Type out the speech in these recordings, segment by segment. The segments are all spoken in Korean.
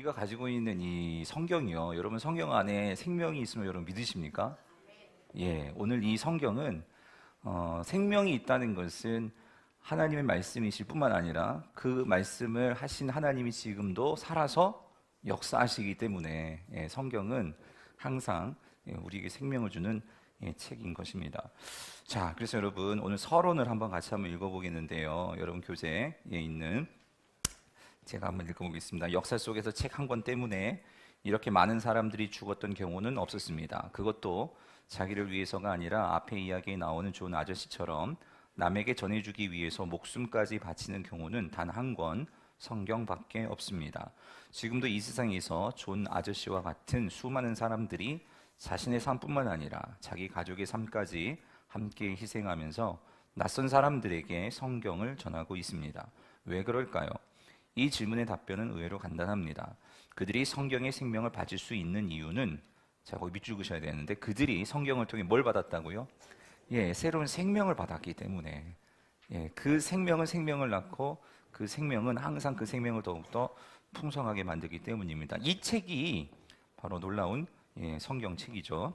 우리가 가지고 있는 이 성경이요. 여러분 성경 안에 생명이 있으면 여러분 믿으십니까? 예, 오늘 이 성경은 생명이 있다는 것은 하나님의 말씀이실 뿐만 아니라 그 말씀을 하신 하나님이 지금도 살아서 역사하시기 때문에 성경은 항상 우리에게 생명을 주는 책인 것입니다. 자, 그래서 여러분 오늘 서론을 같이 한번 읽어보겠는데요. 여러분 교재에 있는 제가 한번 읽어보겠습니다. 역사 속에서 책 한 권 때문에 이렇게 많은 사람들이 죽었던 경우는 없었습니다. 그것도 자기를 위해서가 아니라 앞에 이야기에 나오는 존 아저씨처럼 남에게 전해주기 위해서 목숨까지 바치는 경우는 단 한 권 성경밖에 없습니다. 지금도 이 세상에서 존 아저씨와 같은 수많은 사람들이 자신의 삶뿐만 아니라 자기 가족의 삶까지 함께 희생하면서 낯선 사람들에게 성경을 전하고 있습니다. 왜 그럴까요? 이 질문의 답변은 의외로 간단합니다. 그들이 성경의 생명을 받을 수 있는 이유는, 자, 거기 밑줄 그셔야 되는데, 그들이 성경을 통해 뭘 받았다고요? 새로운 생명을 받았기 때문에, 그 생명은 생명을 낳고 그 생명은 항상 그 생명을 더욱더 풍성하게 만들기 때문입니다. 이 책이 바로 놀라운 성경책이죠.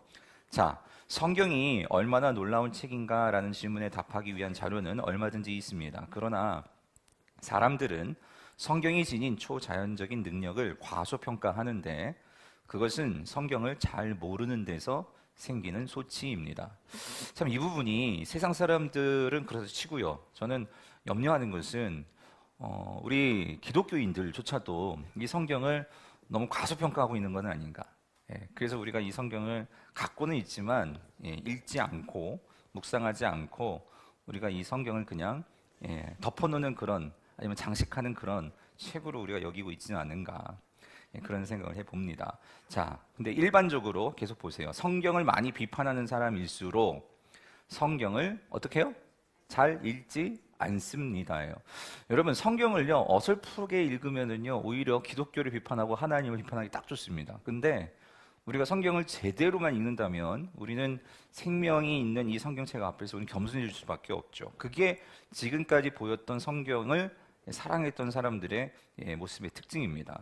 자, 성경이 얼마나 놀라운 책인가라는 질문에 답하기 위한 자료는 얼마든지 있습니다. 그러나 사람들은 성경이 지닌 초자연적인 능력을 과소평가하는데 그것은 성경을 잘 모르는 데서 생기는 소치입니다. 참 이 부분이 세상 사람들은 그래서 치고요. 저는 염려하는 것은 우리 기독교인들조차도 이 성경을 너무 과소평가하고 있는 건 아닌가. 그래서 우리가 이 성경을 갖고는 있지만 읽지 않고 묵상하지 않고 우리가 이 성경을 그냥 덮어놓는 그런, 아니면 장식하는 그런 책으로 우리가 여기고 있지는 않은가, 그런 생각을 해봅니다. 자, 근데 일반적으로 계속 보세요. 성경을 많이 비판하는 사람일수록 성경을 어떻게 해요? 잘 읽지 않습니다예요. 여러분 성경을요 어설프게 읽으면은요 오히려 기독교를 비판하고 하나님을 비판하기 딱 좋습니다. 근데 우리가 성경을 제대로만 읽는다면 우리는 생명이 있는 이 성경책 앞에서 우리는 겸손해질 수밖에 없죠. 그게 지금까지 보였던 성경을 사랑했던 사람들의 모습의 특징입니다.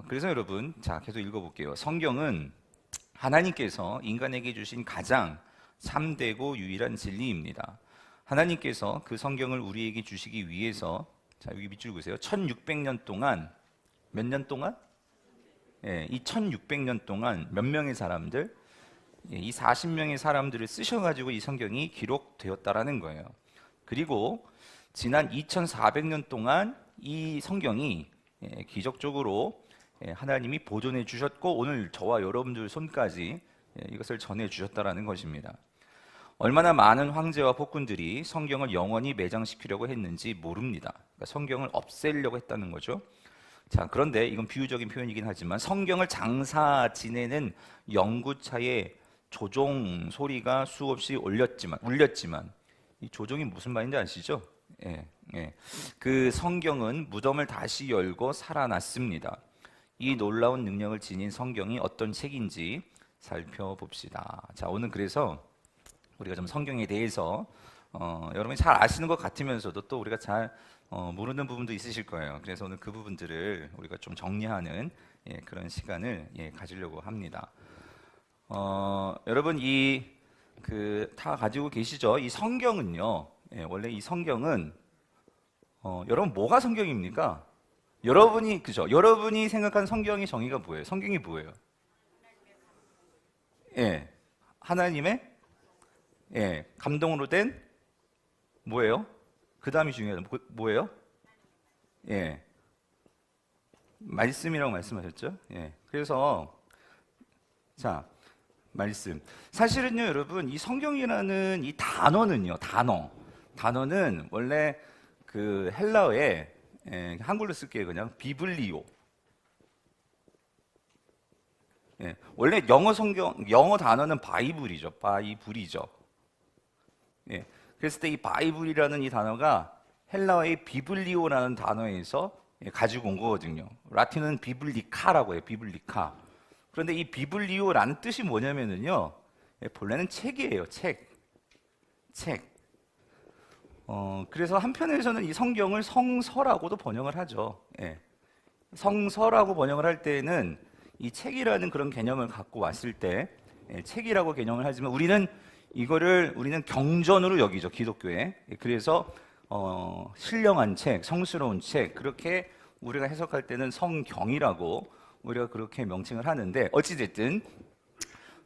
그래서 여러분, 자, 계속 읽어볼게요. 성경은 하나님께서 인간에게 주신 가장 참되고 유일한 진리입니다. 하나님께서 그 성경을 우리에게 주시기 위해서, 자, 여기 밑줄 그으세요. 1600년 동안, 몇 년 동안? 이 1600년 동안 몇 명의 사람들, 이 40명의 사람들을 쓰셔가지고 이 성경이 기록되었다라는 거예요. 그리고 지난 2400년 동안 이 성경이 기적적으로 하나님이 보존해 주셨고 오늘 저와 여러분들 손까지 이것을 전해 주셨다라는 것입니다. 얼마나 많은 황제와 폭군들이 성경을 영원히 매장시키려고 했는지 모릅니다. 그러니까 성경을 없애려고 했다는 거죠. 자, 그런데 이건 비유적인 표현이긴 하지만 성경을 장사 지내는 연구차에 조종 소리가 수없이 울렸지만 이 조종이 무슨 말인지 아시죠? 그 성경은 무덤을 다시 열고 살아났습니다. 이 놀라운 능력을 지닌 성경이 어떤 책인지 살펴봅시다. 자, 오늘 그래서 우리가 좀 성경에 대해서 여러분이 잘 아시는 것 같으면서도 또 우리가 잘 모르는 부분도 있으실 거예요. 그래서 오늘 그 부분들을 우리가 좀 정리하는 그런 시간을 가지려고 합니다. 여러분 다 가지고 계시죠? 이 성경은요. 원래 이 성경은 여러분 뭐가 성경입니까? 여러분이 생각하는 성경의 정의가 뭐예요? 성경이 뭐예요? 하나님의 감동으로 된 뭐예요? 그 다음이 중요해요. 뭐예요? 말씀이라고 말씀하셨죠? 그래서 자, 말씀. 사실은요, 여러분, 이 성경이라는 이 단어는 원래 그 헬라어에 한글로 쓸게요. 그냥 비블리오. 원래 영어 단어는 바이블이죠. 그랬을 때 이 바이블이라는 이 단어가 헬라어의 비블리오라는 단어에서 가지고 온 거거든요. 라틴은 비블리카라고 해요. 비블리카. 그런데 이 비블리오라는 뜻이 뭐냐면은요, 본래는 책이에요. 책. 그래서 한편에서는 이 성경을 성서라고도 번역을 하죠. 성서라고 번역을 할 때는 이 책이라는 그런 개념을 갖고 왔을 때 책이라고 개념을 하지만 우리는 경전으로 여기죠, 기독교에. 그래서 신령한 책, 성스러운 책, 그렇게 우리가 해석할 때는 성경이라고 우리가 그렇게 명칭을 하는데, 어찌됐든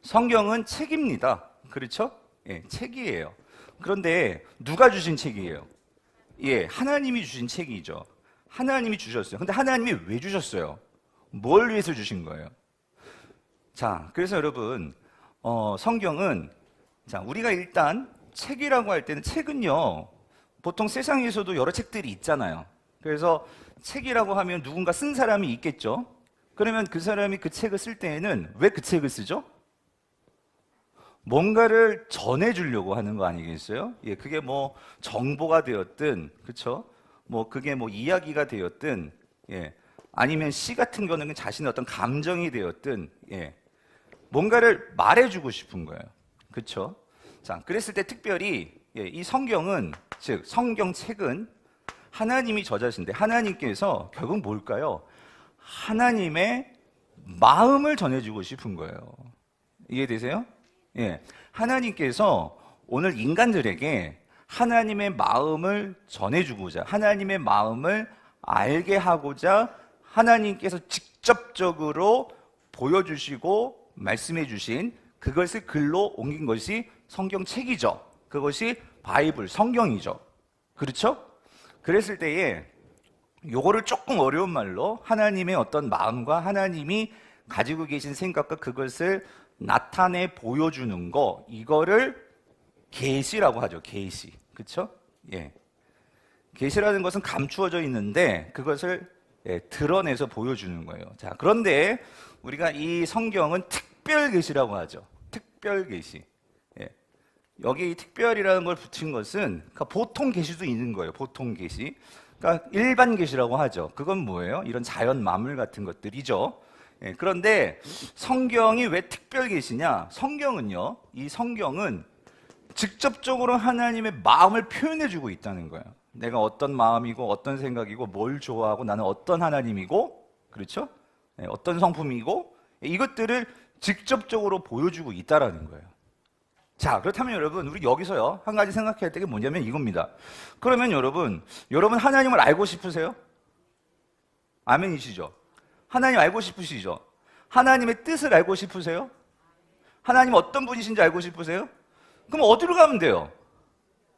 성경은 책입니다. 그렇죠? 예, 책이에요. 그런데 누가 주신 책이에요? 예, 하나님이 주신 책이죠. 하나님이 주셨어요. 근데 하나님이 왜 주셨어요? 뭘 위해서 주신 거예요? 자, 그래서 여러분, 성경은, 자, 우리가 일단 책이라고 할 때는, 책은요, 보통 세상에서도 여러 책들이 있잖아요. 그래서 책이라고 하면 누군가 쓴 사람이 있겠죠. 그러면 그 사람이 그 책을 쓸 때에는 왜 그 책을 쓰죠? 뭔가를 전해주려고 하는 거 아니겠어요? 예, 그게 뭐 정보가 되었든, 그렇죠? 뭐 그게 뭐 이야기가 되었든, 예, 아니면 시 같은 거는 자신의 어떤 감정이 되었든, 예, 뭔가를 말해주고 싶은 거예요. 그렇죠? 자, 그랬을 때 특별히 예, 이 성경은, 즉 성경책은 하나님이 저자신데 하나님께서 결국 뭘까요? 하나님의 마음을 전해주고 싶은 거예요. 이해되세요? 예, 하나님께서 오늘 인간들에게 하나님의 마음을 전해주고자, 하나님의 마음을 알게 하고자 하나님께서 직접적으로 보여주시고 말씀해 주신 그것을 글로 옮긴 것이 성경책이죠. 그것이 바이블, 성경이죠. 그렇죠? 그랬을 때에 요거를 조금 어려운 말로 하나님의 어떤 마음과 하나님이 가지고 계신 생각과 그것을 나타내 보여주는 거, 이거를 계시라고 하죠. 계시. 그렇죠? 예. 계시라는 것은 감추어져 있는데 그것을 드러내서 보여주는 거예요. 자, 그런데 우리가 이 성경은 특별 계시라고 하죠. 특별 계시. 예. 여기 이 특별이라는 걸 붙인 것은 그러니까 보통 계시도 있는 거예요. 보통 계시. 그러니까 일반 계시라고 하죠. 그건 뭐예요? 이런 자연 만물 같은 것들이죠. 예, 그런데 성경이 왜 특별 계시냐? 성경은요, 이 성경은 직접적으로 하나님의 마음을 표현해 주고 있다는 거예요. 내가 어떤 마음이고 어떤 생각이고 뭘 좋아하고 나는 어떤 하나님이고, 그렇죠? 예, 어떤 성품이고, 이것들을 직접적으로 보여주고 있다라는 거예요. 자, 그렇다면 여러분, 우리 여기서요, 한 가지 생각해야 될 게 뭐냐면 이겁니다. 그러면 여러분 하나님을 알고 싶으세요? 아멘이시죠? 하나님 알고 싶으시죠? 하나님의 뜻을 알고 싶으세요? 하나님 어떤 분이신지 알고 싶으세요? 그럼 어디로 가면 돼요?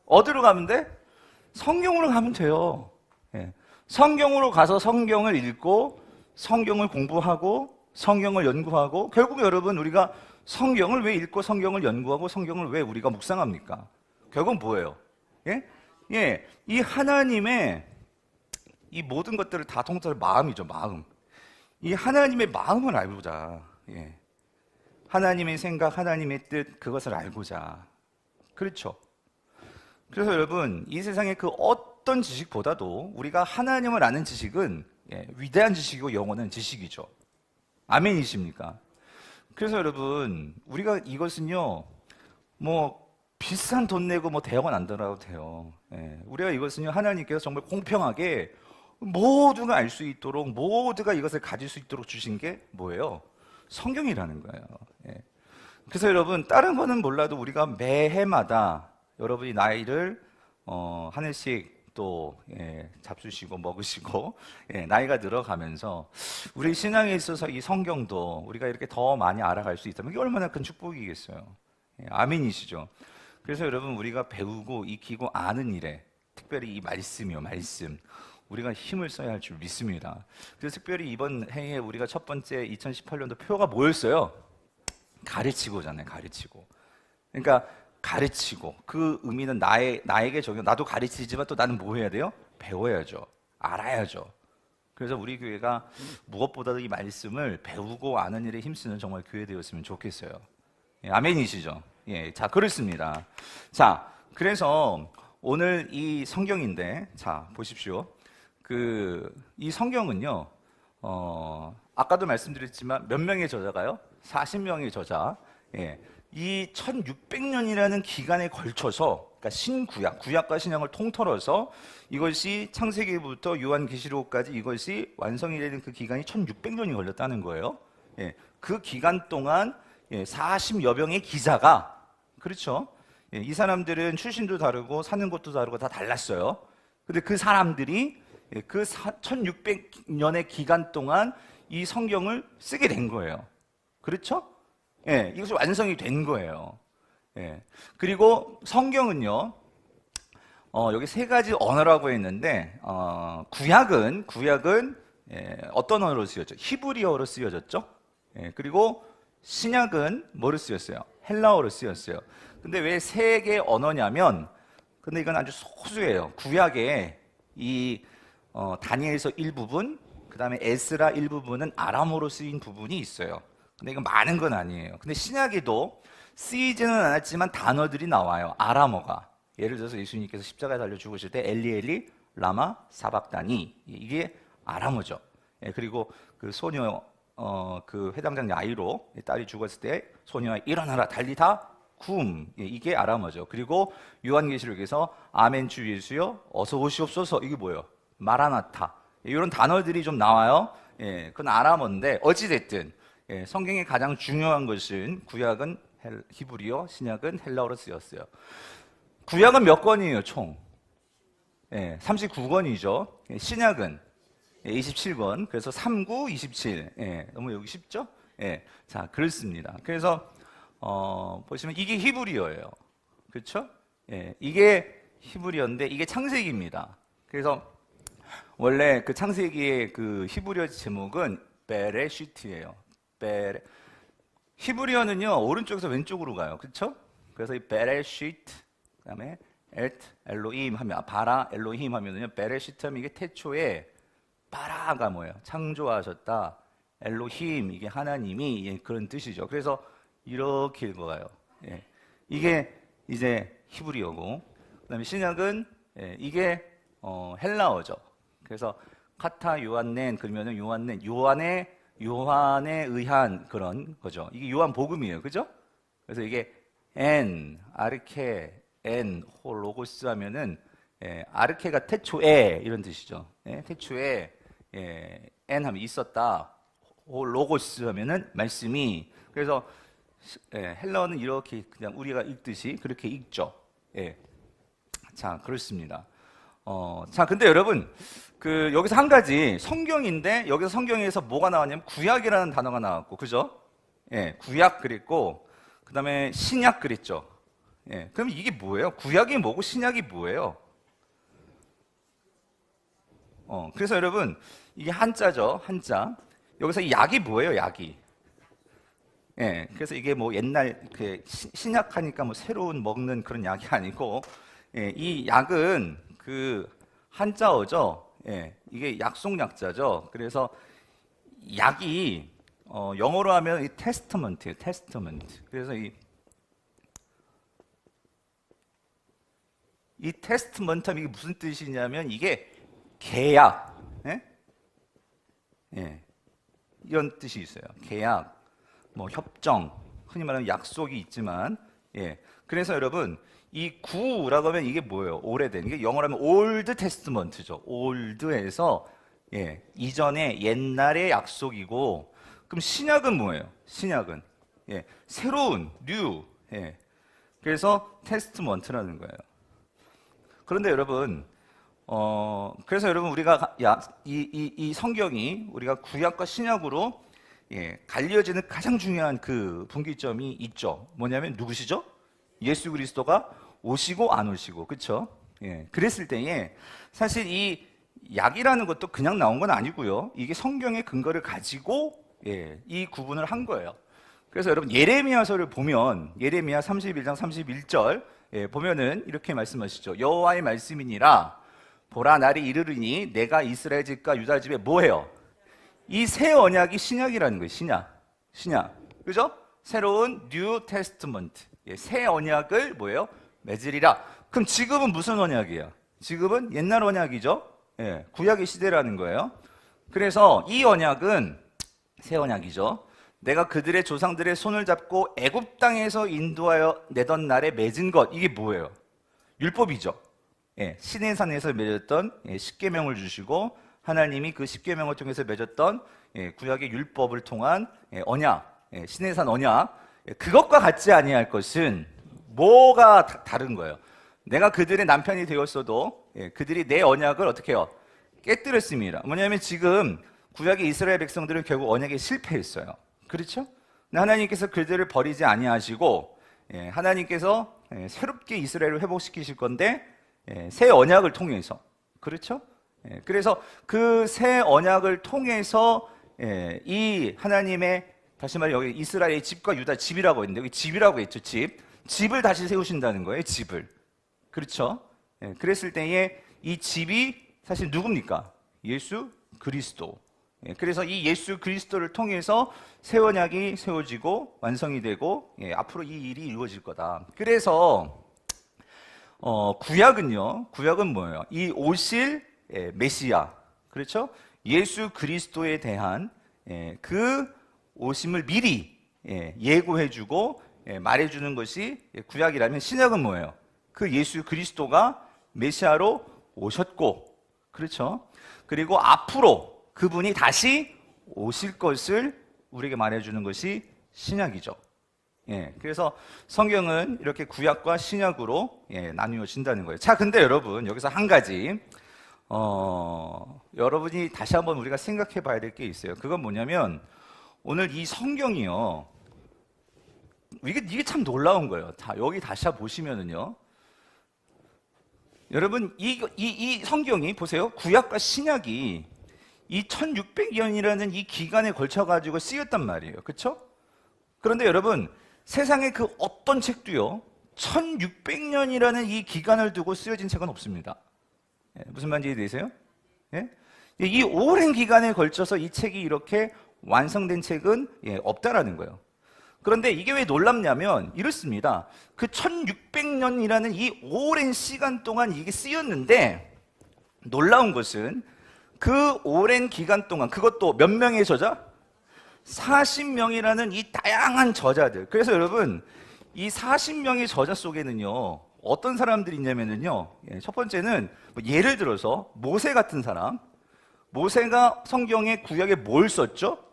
어디로 가면 돼? 성경으로 가면 돼요. 예. 성경으로 가서 성경을 읽고 성경을 공부하고 성경을 연구하고, 결국 여러분 우리가 성경을 왜 읽고 성경을 연구하고 성경을 왜 우리가 묵상합니까? 결국 뭐예요? 예? 예, 이 하나님의 이 모든 것들을 다 통틀어 마음이죠. 마음. 이 하나님의 마음을 알고자, 예. 하나님의 생각, 하나님의 뜻, 그것을 알고자. 그렇죠? 그래서 여러분, 이 세상의 그 어떤 지식보다도 우리가 하나님을 아는 지식은 위대한 지식이고 영원한 지식이죠. 아멘이십니까? 그래서 여러분, 우리가 이것은요, 뭐 비싼 돈 내고 뭐 대학원 안 들어가도 돼요. 우리가 이것은요, 하나님께서 정말 공평하게 모두가 알 수 있도록, 모두가 이것을 가질 수 있도록 주신 게 뭐예요? 성경이라는 거예요. 그래서 여러분, 다른 거는 몰라도 우리가 매해마다 여러분이 나이를 한 해씩 또 잡수시고 먹으시고 나이가 늘어가면서 우리 신앙에 있어서 이 성경도 우리가 이렇게 더 많이 알아갈 수 있다면 이게 얼마나 큰 축복이겠어요. 아멘이시죠? 그래서 여러분, 우리가 배우고 익히고 아는 일에 특별히 이 말씀이요, 말씀, 우리가 힘을 써야 할 줄 믿습니다. 그래서 특별히 이번 해에 우리가 첫 번째 2018년도 표가 뭐였어요? 가르치고잖아요. 가르치고. 그러니까 가르치고, 그 의미는 나에게 적용, 나도 가르치지만 또 나는 뭐 해야 돼요? 배워야죠. 알아야죠. 그래서 우리 교회가 무엇보다도 이 말씀을 배우고 아는 일에 힘쓰는 정말 교회 되었으면 좋겠어요. 아멘이시죠? 예, 자, 그렇습니다. 자, 그래서 오늘 이 성경인데, 자, 보십시오. 이 성경은요, 아까도 말씀드렸지만 몇 명의 저자가요? 40명의 저자. 이 1600년이라는 기간에 걸쳐서 그러니까 신구약, 구약과 신약을 통틀어서 이것이 창세기부터 요한계시록까지 이것이 완성이 되는 그 기간이 1600년이 걸렸다는 거예요. 예, 그 기간 동안 40여 명의 기자가, 그렇죠? 예, 이 사람들은 출신도 다르고 사는 곳도 다르고 다 달랐어요. 근데 그 사람들이 그 1600년의 기간 동안 이 성경을 쓰게 된 거예요. 그렇죠? 예, 이것이 완성이 된 거예요. 예. 그리고 성경은요, 여기 세 가지 언어라고 했는데, 구약은 어떤 언어로 쓰여졌죠? 히브리어로 쓰여졌죠? 예, 그리고 신약은 뭐로 쓰였어요? 헬라어로 쓰였어요. 근데 왜 세 개의 언어냐면, 근데 이건 아주 소수예요. 구약에 이 다니엘서 일부분, 그 다음에 에스라 일부분은 아람어로 쓰인 부분이 있어요. 근데 이건 많은 건 아니에요. 근데 신약에도 쓰이지는 않았지만 단어들이 나와요. 아람어가. 예를 들어서 예수님께서 십자가에 달려 죽으실 때 엘리 엘리 라마 사박다니, 이게 아람어죠. 예, 그리고 그 소녀 그 회당장 야이로 딸이 죽었을 때 소녀가 일어나라 달리다 굼, 이게 아람어죠. 그리고 요한계시록에서 아멘 주 예수여 어서 오시옵소서, 이게 뭐예요? 마라나타, 이런 단어들이 좀 나와요. 예, 그건 아람어인데 어찌됐든 성경의 가장 중요한 것은 구약은 히브리어, 신약은 헬라어로 쓰였어요. 구약은 몇 권이에요, 총? 39권이죠. 신약은 27권. 그래서 39, 27. 너무 여기 쉽죠? 자, 그렇습니다. 그래서 보시면 이게 히브리어예요. 그렇죠? 이게 히브리어인데 이게 창세기입니다. 그래서 원래 그 창세기의 그 히브리어 제목은 베레시트예요. 히브리어는요 오른쪽에서 왼쪽으로 가요. 그렇죠? 그래서 이 베레시트, 그다음에 엘로힘 하면 바라 엘로힘 하면은요 베레시트 하면 이게 태초에, 바라가 뭐예요? 창조하셨다. 엘로힘, 이게 하나님이, 그런 뜻이죠. 그래서 이렇게 읽어가요. 이게 이제 히브리어고, 그다음에 신약은 이게 헬라어죠. 그래서 카타 요한넨 그러면은 요한에 의한 그런 거죠. 이게 요한 복음이에요. 그죠? 그래서 이게 아르케, 로고스 하면은 아르케가 태초에 이런 뜻이죠. 태초에 하면 있었다. 로고스 하면은 말씀이. 그래서 헬라어는 이렇게 그냥 우리가 읽듯이 그렇게 읽죠. 자, 그렇습니다. 자, 근데 여러분, 여기서 한 가지, 성경인데, 여기서 성경에서 뭐가 나왔냐면, 구약이라는 단어가 나왔고, 그죠? 구약 그랬고, 그 다음에 신약 그랬죠. 그럼 이게 뭐예요? 구약이 뭐고, 신약이 뭐예요? 그래서 여러분, 이게 한자죠, 한자. 여기서 이 약이 뭐예요, 약이? 그래서 이게 뭐 옛날, 신약하니까 뭐 새로운 먹는 그런 약이 아니고, 이 약은 그 한자어죠. 이게 약속 약자죠. 그래서 약이 영어로 하면 이 테스트먼트예요. 테스트먼트. 그래서 이 테스트먼트 하면 이게 무슨 뜻이냐면 이게 계약, 이런 뜻이 있어요. 계약, 뭐 협정, 흔히 말하는 약속이 있지만, 그래서 여러분 이 구라고 하면 이게 뭐예요? 오래된, 이게 영어로 하면 올드 테스트먼트죠. 올드에서 이전에 옛날의 약속이고, 그럼 신약은 뭐예요? 신약은 새로운 뉴. 그래서 테스트먼트라는 거예요. 그런데 여러분, 그래서 여러분 우리가 이 성경이 우리가 구약과 신약으로 갈려지는 가장 중요한 그 분기점이 있죠. 뭐냐면 누구시죠? 예수 그리스도가 오시고 안 오시고, 그렇죠? 그랬을 때에 사실 이 약이라는 것도 그냥 나온 건 아니고요. 이게 성경의 근거를 가지고 이 구분을 한 거예요. 그래서 여러분 예레미야서를 보면 예레미야 31장 31절 보면은 이렇게 말씀하시죠. 여호와의 말씀이니라 보라 날이 이르르니 내가 이스라엘 집과 유다 집에 뭐해요? 이 새 언약이 신약이라는 거예요. 신약. 그죠? 새로운 뉴 테스트먼트. 새 언약을 뭐예요? 맺으리라. 그럼 지금은 무슨 언약이에요? 지금은 옛날 언약이죠. 구약의 시대라는 거예요. 그래서 이 언약은 새 언약이죠. 내가 그들의 조상들의 손을 잡고 애굽 땅에서 인도하여 내던 날에 맺은 것, 이게 뭐예요? 율법이죠. 예, 시내산에서 맺었던 십계명을 주시고 하나님이 그 십계명을 통해서 맺었던 구약의 율법을 통한 언약, 시내산 언약, 그것과 같지 아니할 것은 뭐가 다른 거예요? 내가 그들의 남편이 되었어도 그들이 내 언약을 어떻게 해요? 깨뜨렸습니다. 뭐냐면 지금 구약의 이스라엘 백성들은 결국 언약에 실패했어요. 그렇죠? 근데 하나님께서 그들을 버리지 아니하시고 하나님께서 새롭게 이스라엘을 회복시키실 건데 새 언약을 통해서, 그렇죠? 그래서 그 새 언약을 통해서 이 하나님의, 다시 말해 여기 이스라엘의 집과 유다 집이라고 했는데 여기 집이라고 했죠. 집을 다시 세우신다는 거예요. 집을. 그렇죠? 그랬을 때에 이 집이 사실 누굽니까? 예수 그리스도. 그래서 이 예수 그리스도를 통해서 새 언약이 세워지고 완성이 되고 앞으로 이 일이 이루어질 거다. 그래서 구약은 뭐예요? 이 오실 메시아, 그렇죠? 예수 그리스도에 대한 그 오심을 미리 예고해주고 말해주는 것이 구약이라면, 신약은 뭐예요? 그 예수 그리스도가 메시아로 오셨고, 그렇죠? 그리고 앞으로 그분이 다시 오실 것을 우리에게 말해주는 것이 신약이죠. 그래서 성경은 이렇게 구약과 신약으로 나누어진다는 거예요. 자, 근데 여러분 여기서 한 가지 여러분이 다시 한번 우리가 생각해 봐야 될 게 있어요. 그건 뭐냐면 오늘 이 성경이요, 이게 참 놀라운 거예요. 여기 다시 한번 보시면은요, 여러분 이 성경이 보세요. 구약과 신약이 이 1600년이라는 이 기간에 걸쳐 가지고 쓰였단 말이에요. 그렇죠? 그런데 여러분 세상의 그 어떤 책도요 1600년이라는 이 기간을 두고 쓰여진 책은 없습니다. 무슨 말인지 이해되세요? 이 오랜 기간에 걸쳐서 이 책이 이렇게 완성된 책은 없다라는 거예요. 그런데 이게 왜 놀랍냐면 이렇습니다. 그 1600년이라는 이 오랜 시간 동안 이게 쓰였는데, 놀라운 것은 그 오랜 기간 동안, 그것도 몇 명의 저자? 40명이라는 이 다양한 저자들. 그래서 여러분 이 40명의 저자 속에는요 어떤 사람들이 있냐면요, 첫 번째는 예를 들어서 모세 같은 사람. 모세가 성경의 구약에 뭘 썼죠?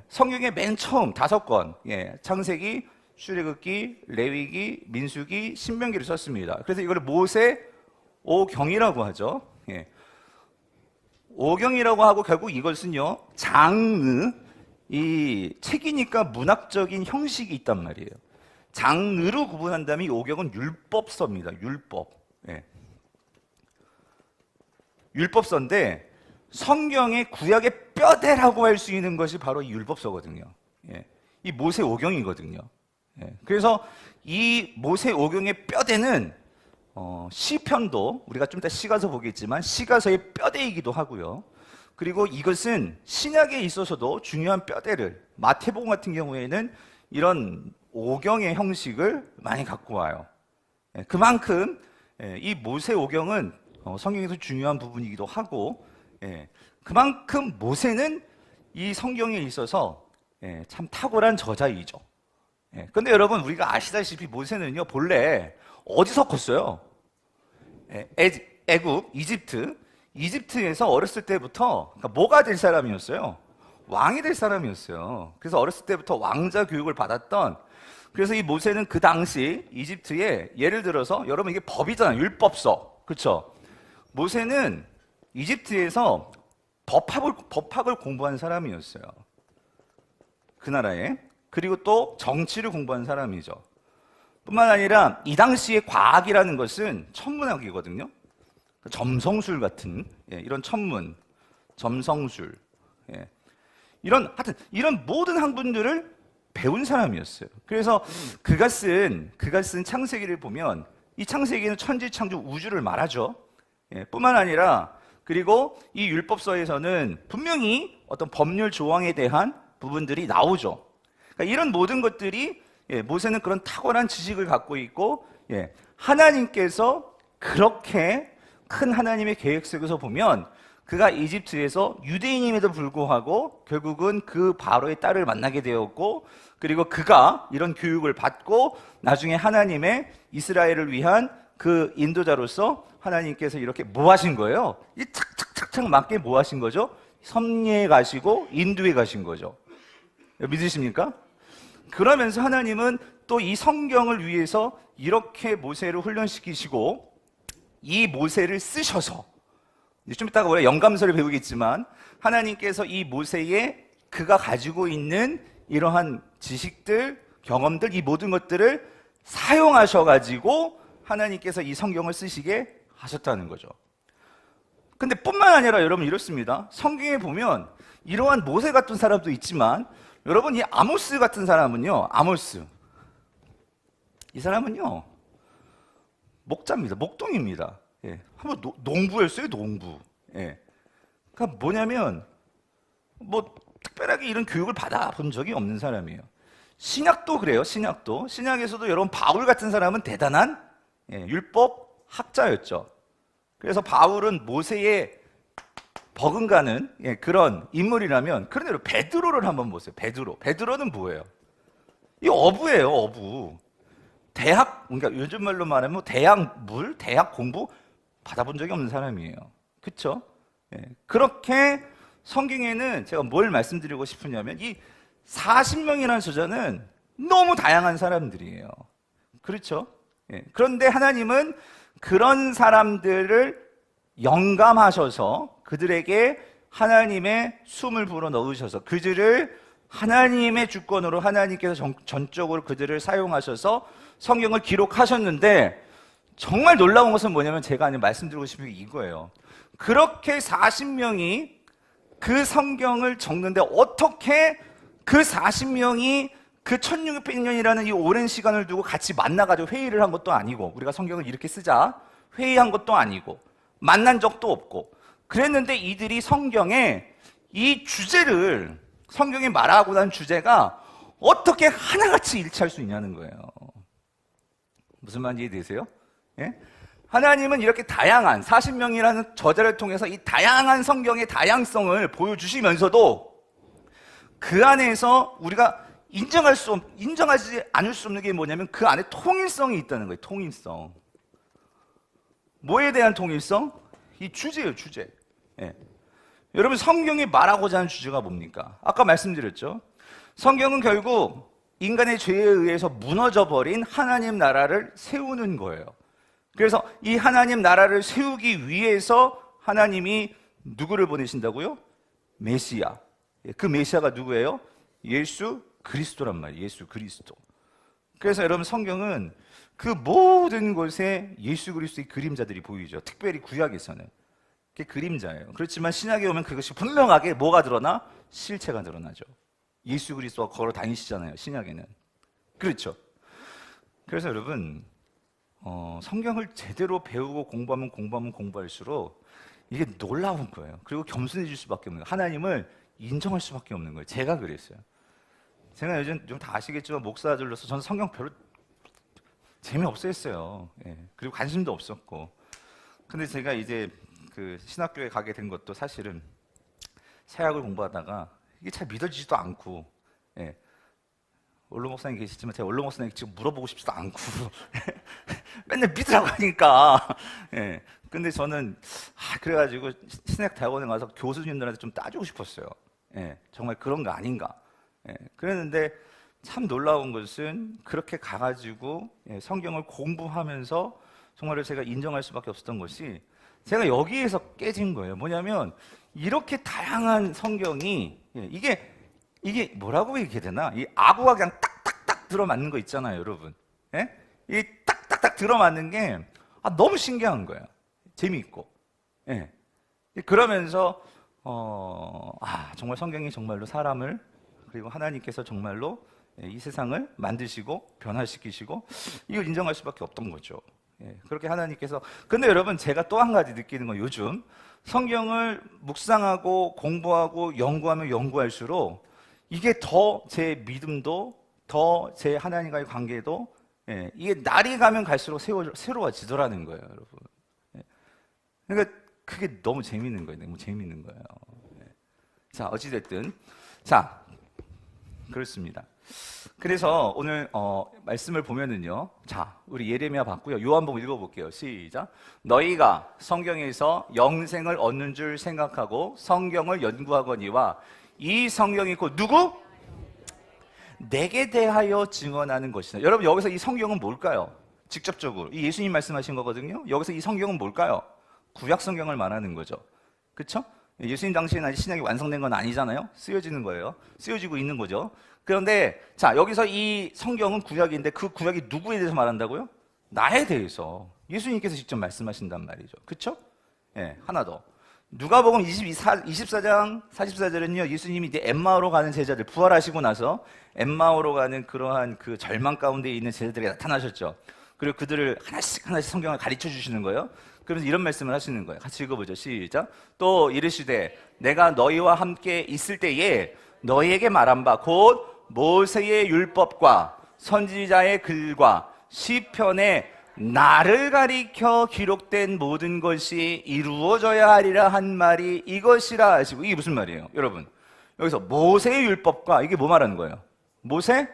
성경의 맨 처음 5권, 창세기, 출애굽기, 레위기, 민수기, 신명기를 썼습니다. 그래서 이걸 모세 오경이라고 하죠. 오경이라고 하고 결국 이것은요 장의, 이 책이니까 문학적인 형식이 있단 말이에요. 장르로 구분한다면 이 오경은 율법서입니다. 율법서인데 성경의 구약의 뼈대라고 할 수 있는 것이 바로 이 율법서거든요. 이 모세 오경이거든요. 그래서 이 모세 오경의 뼈대는 시편도 우리가 좀 이따 시가서 보겠지만 시가서의 뼈대이기도 하고요. 그리고 이것은 신약에 있어서도 중요한 뼈대를, 마태복음 같은 경우에는 이런 오경의 형식을 많이 갖고 와요. 그만큼 이 모세 오경은 성경에서 중요한 부분이기도 하고, 그만큼 모세는 이 성경에 있어서 참 탁월한 저자이죠. 그런데 여러분 우리가 아시다시피 모세는요 본래 어디서 컸어요? 애굽, 이집트에서 어렸을 때부터 그러니까 뭐가 될 사람이었어요? 왕이 될 사람이었어요. 그래서 어렸을 때부터 왕자 교육을 받았던, 그래서 이 모세는 그 당시 이집트에, 예를 들어서 여러분 이게 법이잖아요. 율법서. 그렇죠? 모세는 이집트에서 법학을 공부한 사람이었어요. 그 나라에. 그리고 또 정치를 공부한 사람이죠. 뿐만 아니라 이 당시의 과학이라는 것은 천문학이거든요. 점성술 같은 이런 천문, 점성술, 하여튼 이런 모든 학문들을 배운 사람이었어요. 그래서 그가 쓴 창세기를 보면 이 창세기는 천지창조 우주를 말하죠. 뿐만 아니라 그리고 이 율법서에서는 분명히 어떤 법률 조항에 대한 부분들이 나오죠. 그러니까 이런 모든 것들이 모세는 그런 탁월한 지식을 갖고 있고, 하나님께서 그렇게 큰 하나님의 계획 속에서 보면 그가 이집트에서 유대인임에도 불구하고 결국은 그 바로의 딸을 만나게 되었고, 그리고 그가 이런 교육을 받고 나중에 하나님의 이스라엘을 위한 그 인도자로서 하나님께서 이렇게 뭐 하신 거예요? 이 착착착착 맞게 뭐 하신 거죠? 섭리에 가시고 인도에 가신 거죠. 믿으십니까? 그러면서 하나님은 또 이 성경을 위해서 이렇게 모세를 훈련시키시고 이 모세를 쓰셔서 좀 이따가 우리가 영감서를 배우겠지만 하나님께서 이 모세의 그가 가지고 있는 이러한 지식들, 경험들, 이 모든 것들을 사용하셔가지고 하나님께서 이 성경을 쓰시게 하셨다는 거죠. 근데 뿐만 아니라 여러분 이렇습니다. 성경에 보면 이러한 모세 같은 사람도 있지만 여러분 이 아모스 같은 사람은요, 아모스 이 사람은요 목자입니다. 목동입니다. 예. 한번 농부였어요, 농부. 예. 그러니까 뭐냐면 뭐 특별하게 이런 교육을 받아본 적이 없는 사람이에요. 신약도 그래요. 신약에서도 여러분 바울 같은 사람은 대단한 율법 학자였죠. 그래서 바울은 모세의 버금가는 그런 인물이라면, 그런데 베드로를 한번 보세요. 베드로는 뭐예요? 이 어부예요, 어부. 그러니까 요즘 말로 말하면 대학 공부 받아본 적이 없는 사람이에요. 그렇죠? 그렇게 성경에는 제가 뭘 말씀드리고 싶으냐면 이 40명이라는 숫자는 너무 다양한 사람들이에요. 그렇죠? 그런데 하나님은 그런 사람들을 영감하셔서 그들에게 하나님의 숨을 불어 넣으셔서 그들을 하나님의 주권으로 하나님께서 전적으로 그들을 사용하셔서 성경을 기록하셨는데, 정말 놀라운 것은 뭐냐면 제가 말씀드리고 싶은 게 이거예요. 그렇게 40명이 그 성경을 적는데 어떻게 그 40명이 그 1600년이라는 이 오랜 시간을 두고 같이 만나가지고 회의를 한 것도 아니고, 우리가 성경을 이렇게 쓰자 회의한 것도 아니고 만난 적도 없고 그랬는데 이들이 성경에 이 주제를, 성경이 말하고 난 주제가 어떻게 하나같이 일치할 수 있냐는 거예요. 무슨 말인지 이해되세요? 예? 하나님은 이렇게 다양한 40명이라는 저자를 통해서 이 다양한 성경의 다양성을 보여주시면서도 그 안에서 우리가 인정하지 않을 수 없는 게 뭐냐면 그 안에 통일성이 있다는 거예요. 통일성. 뭐에 대한 통일성? 이 주제예요, 주제. 예. 여러분 성경이 말하고자 하는 주제가 뭡니까? 아까 말씀드렸죠. 성경은 결국 인간의 죄에 의해서 무너져버린 하나님 나라를 세우는 거예요. 그래서 이 하나님 나라를 세우기 위해서 하나님이 누구를 보내신다고요? 메시아. 그 메시아가 누구예요? 예수 그리스도란 말이에요. 예수 그리스도. 그래서 여러분 성경은 그 모든 곳에 예수 그리스도의 그림자들이 보이죠. 특별히 구약에서는 그게 그림자예요. 그렇지만 신약에 오면 그것이 분명하게 뭐가 드러나? 실체가 드러나죠. 예수 그리스도가 걸어 다니시잖아요, 신약에는. 그렇죠? 그래서 여러분 성경을 제대로 배우고 공부할수록 이게 놀라운 거예요. 그리고 겸손해질 수밖에 없는 거예요. 하나님을 인정할 수밖에 없는 거예요. 제가 그랬어요. 제가 요즘 좀 다 아시겠지만 목사들로서 저는 성경 별로 재미없어 했어요. 그리고 관심도 없었고. 근데 제가 이제 그 신학교에 가게 된 것도 사실은 세학을 공부하다가 이게 잘 믿어지지도 않고, 원로 목사님 계시지만 제가 원로 목사님 지금 물어보고 싶지도 않고 맨날 믿으라고 하니까. 근데 저는 그래가지고 신학 대학원에 가서 교수님들한테 좀 따지고 싶었어요. 정말 그런 거 아닌가. 그랬는데 참 놀라운 것은 그렇게 가가지고 성경을 공부하면서 정말로 제가 인정할 수밖에 없었던 것이, 제가 여기에서 깨진 거예요. 뭐냐면 이렇게 다양한 성경이 이게 뭐라고 얘기해야 되나? 이 아구가 그냥 딱딱딱 들어맞는 거 있잖아요, 여러분. 이 딱딱딱 들어맞는 게 너무 신기한 거예요. 재미있고. 그러면서 정말 성경이 정말로 사람을, 그리고 하나님께서 정말로 이 세상을 만드시고 변화시키시고 이걸 인정할 수밖에 없던 거죠. 그렇게 하나님께서. 근데 여러분 제가 또 한 가지 느끼는 건, 요즘 성경을 묵상하고 공부하고 연구하면 연구할수록 이게 더 제 믿음도, 더 제 하나님과의 관계도 이게 날이 가면 갈수록 새로워지더라는 거예요, 여러분. 그러니까 그게 너무 재밌는 거예요. 너무 재밌는 거예요. 자, 어찌됐든 자, 그렇습니다. 그래서 오늘 말씀을 보면은요. 자, 우리 예레미야 봤고요. 요한복음 읽어볼게요. 시작. 너희가 성경에서 영생을 얻는 줄 생각하고 성경을 연구하거니와 이 성경이 곧 누구? 내게 대하여 증언하는 것이다. 여러분 여기서 이 성경은 뭘까요? 직접적으로 이 예수님 말씀하신 거거든요. 여기서 이 성경은 뭘까요? 구약 성경을 말하는 거죠. 그렇죠? 예수님 당시에는 아직 신약이 완성된 건 아니잖아요. 쓰여지는 거예요. 쓰여지고 있는 거죠. 그런데 자, 여기서 이 성경은 구약인데 그 구약이 누구에 대해서 말한다고요? 나에 대해서 예수님께서 직접 말씀하신단 말이죠. 그렇죠? 예, 하나 더. 누가복음 24장 44절은요. 예수님이 이제 엠마오로 가는 제자들 부활하시고 나서 엠마오로 가는 그러한 그 절망 가운데 있는 제자들이 나타나셨죠. 그리고 그들을 하나씩 성경을 가르쳐 주시는 거예요. 그래서 이런 말씀을 하시는 거예요. 같이 읽어보죠. 시작. 또 이르시되 내가 너희와 함께 있을 때에 너희에게 말한 바 곧 모세의 율법과 선지자의 글과 시편에 나를 가리켜 기록된 모든 것이 이루어져야 하리라 한 말이 이것이라 하시고. 이게 무슨 말이에요? 여러분 여기서 모세의 율법과 이게 뭐 말하는 거예요? 모세?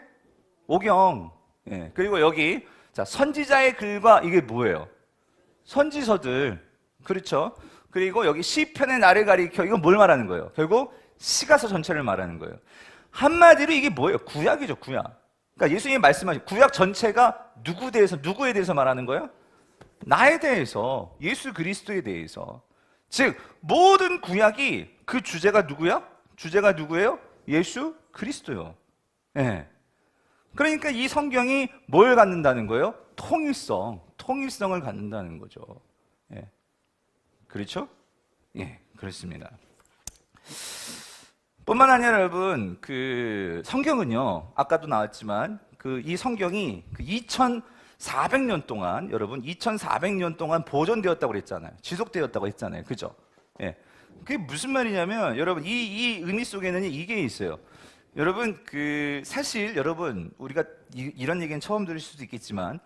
오경. 예. 그리고 여기 자 선지자의 글과 이게 뭐예요? 선지서들. 그렇죠? 그리고 여기 시편의 나를 가리켜 이건 뭘 말하는 거예요? 결국 시가서 전체를 말하는 거예요. 한마디로 이게 뭐예요? 구약이죠. 구약. 그러니까 예수님이 말씀하신 구약 전체가 누구에 대해서 말하는 거예요? 나에 대해서, 예수 그리스도에 대해서. 즉 모든 구약이 그 주제가 누구야? 주제가 누구예요? 예수 그리스도요. 네. 그러니까 이 성경이 뭘 갖는다는 거예요? 통일성을 갖는다는 거죠. 예. 그렇죠? 예, 그렇습니다. 뿐만 아니라 여러분, 그 성경은요, 아까도 나왔지만, 이 성경이 2400년 동안, 여러분, 2400년 동안 보존되었다고 그랬잖아요. 지속되었다고 했잖아요. 그죠? 예. 그게 무슨 말이냐면, 여러분, 이 의미 속에는 이게 있어요. 여러분, 사실, 여러분, 우리가 이런 얘기는 처음 들을 수도 있겠지만,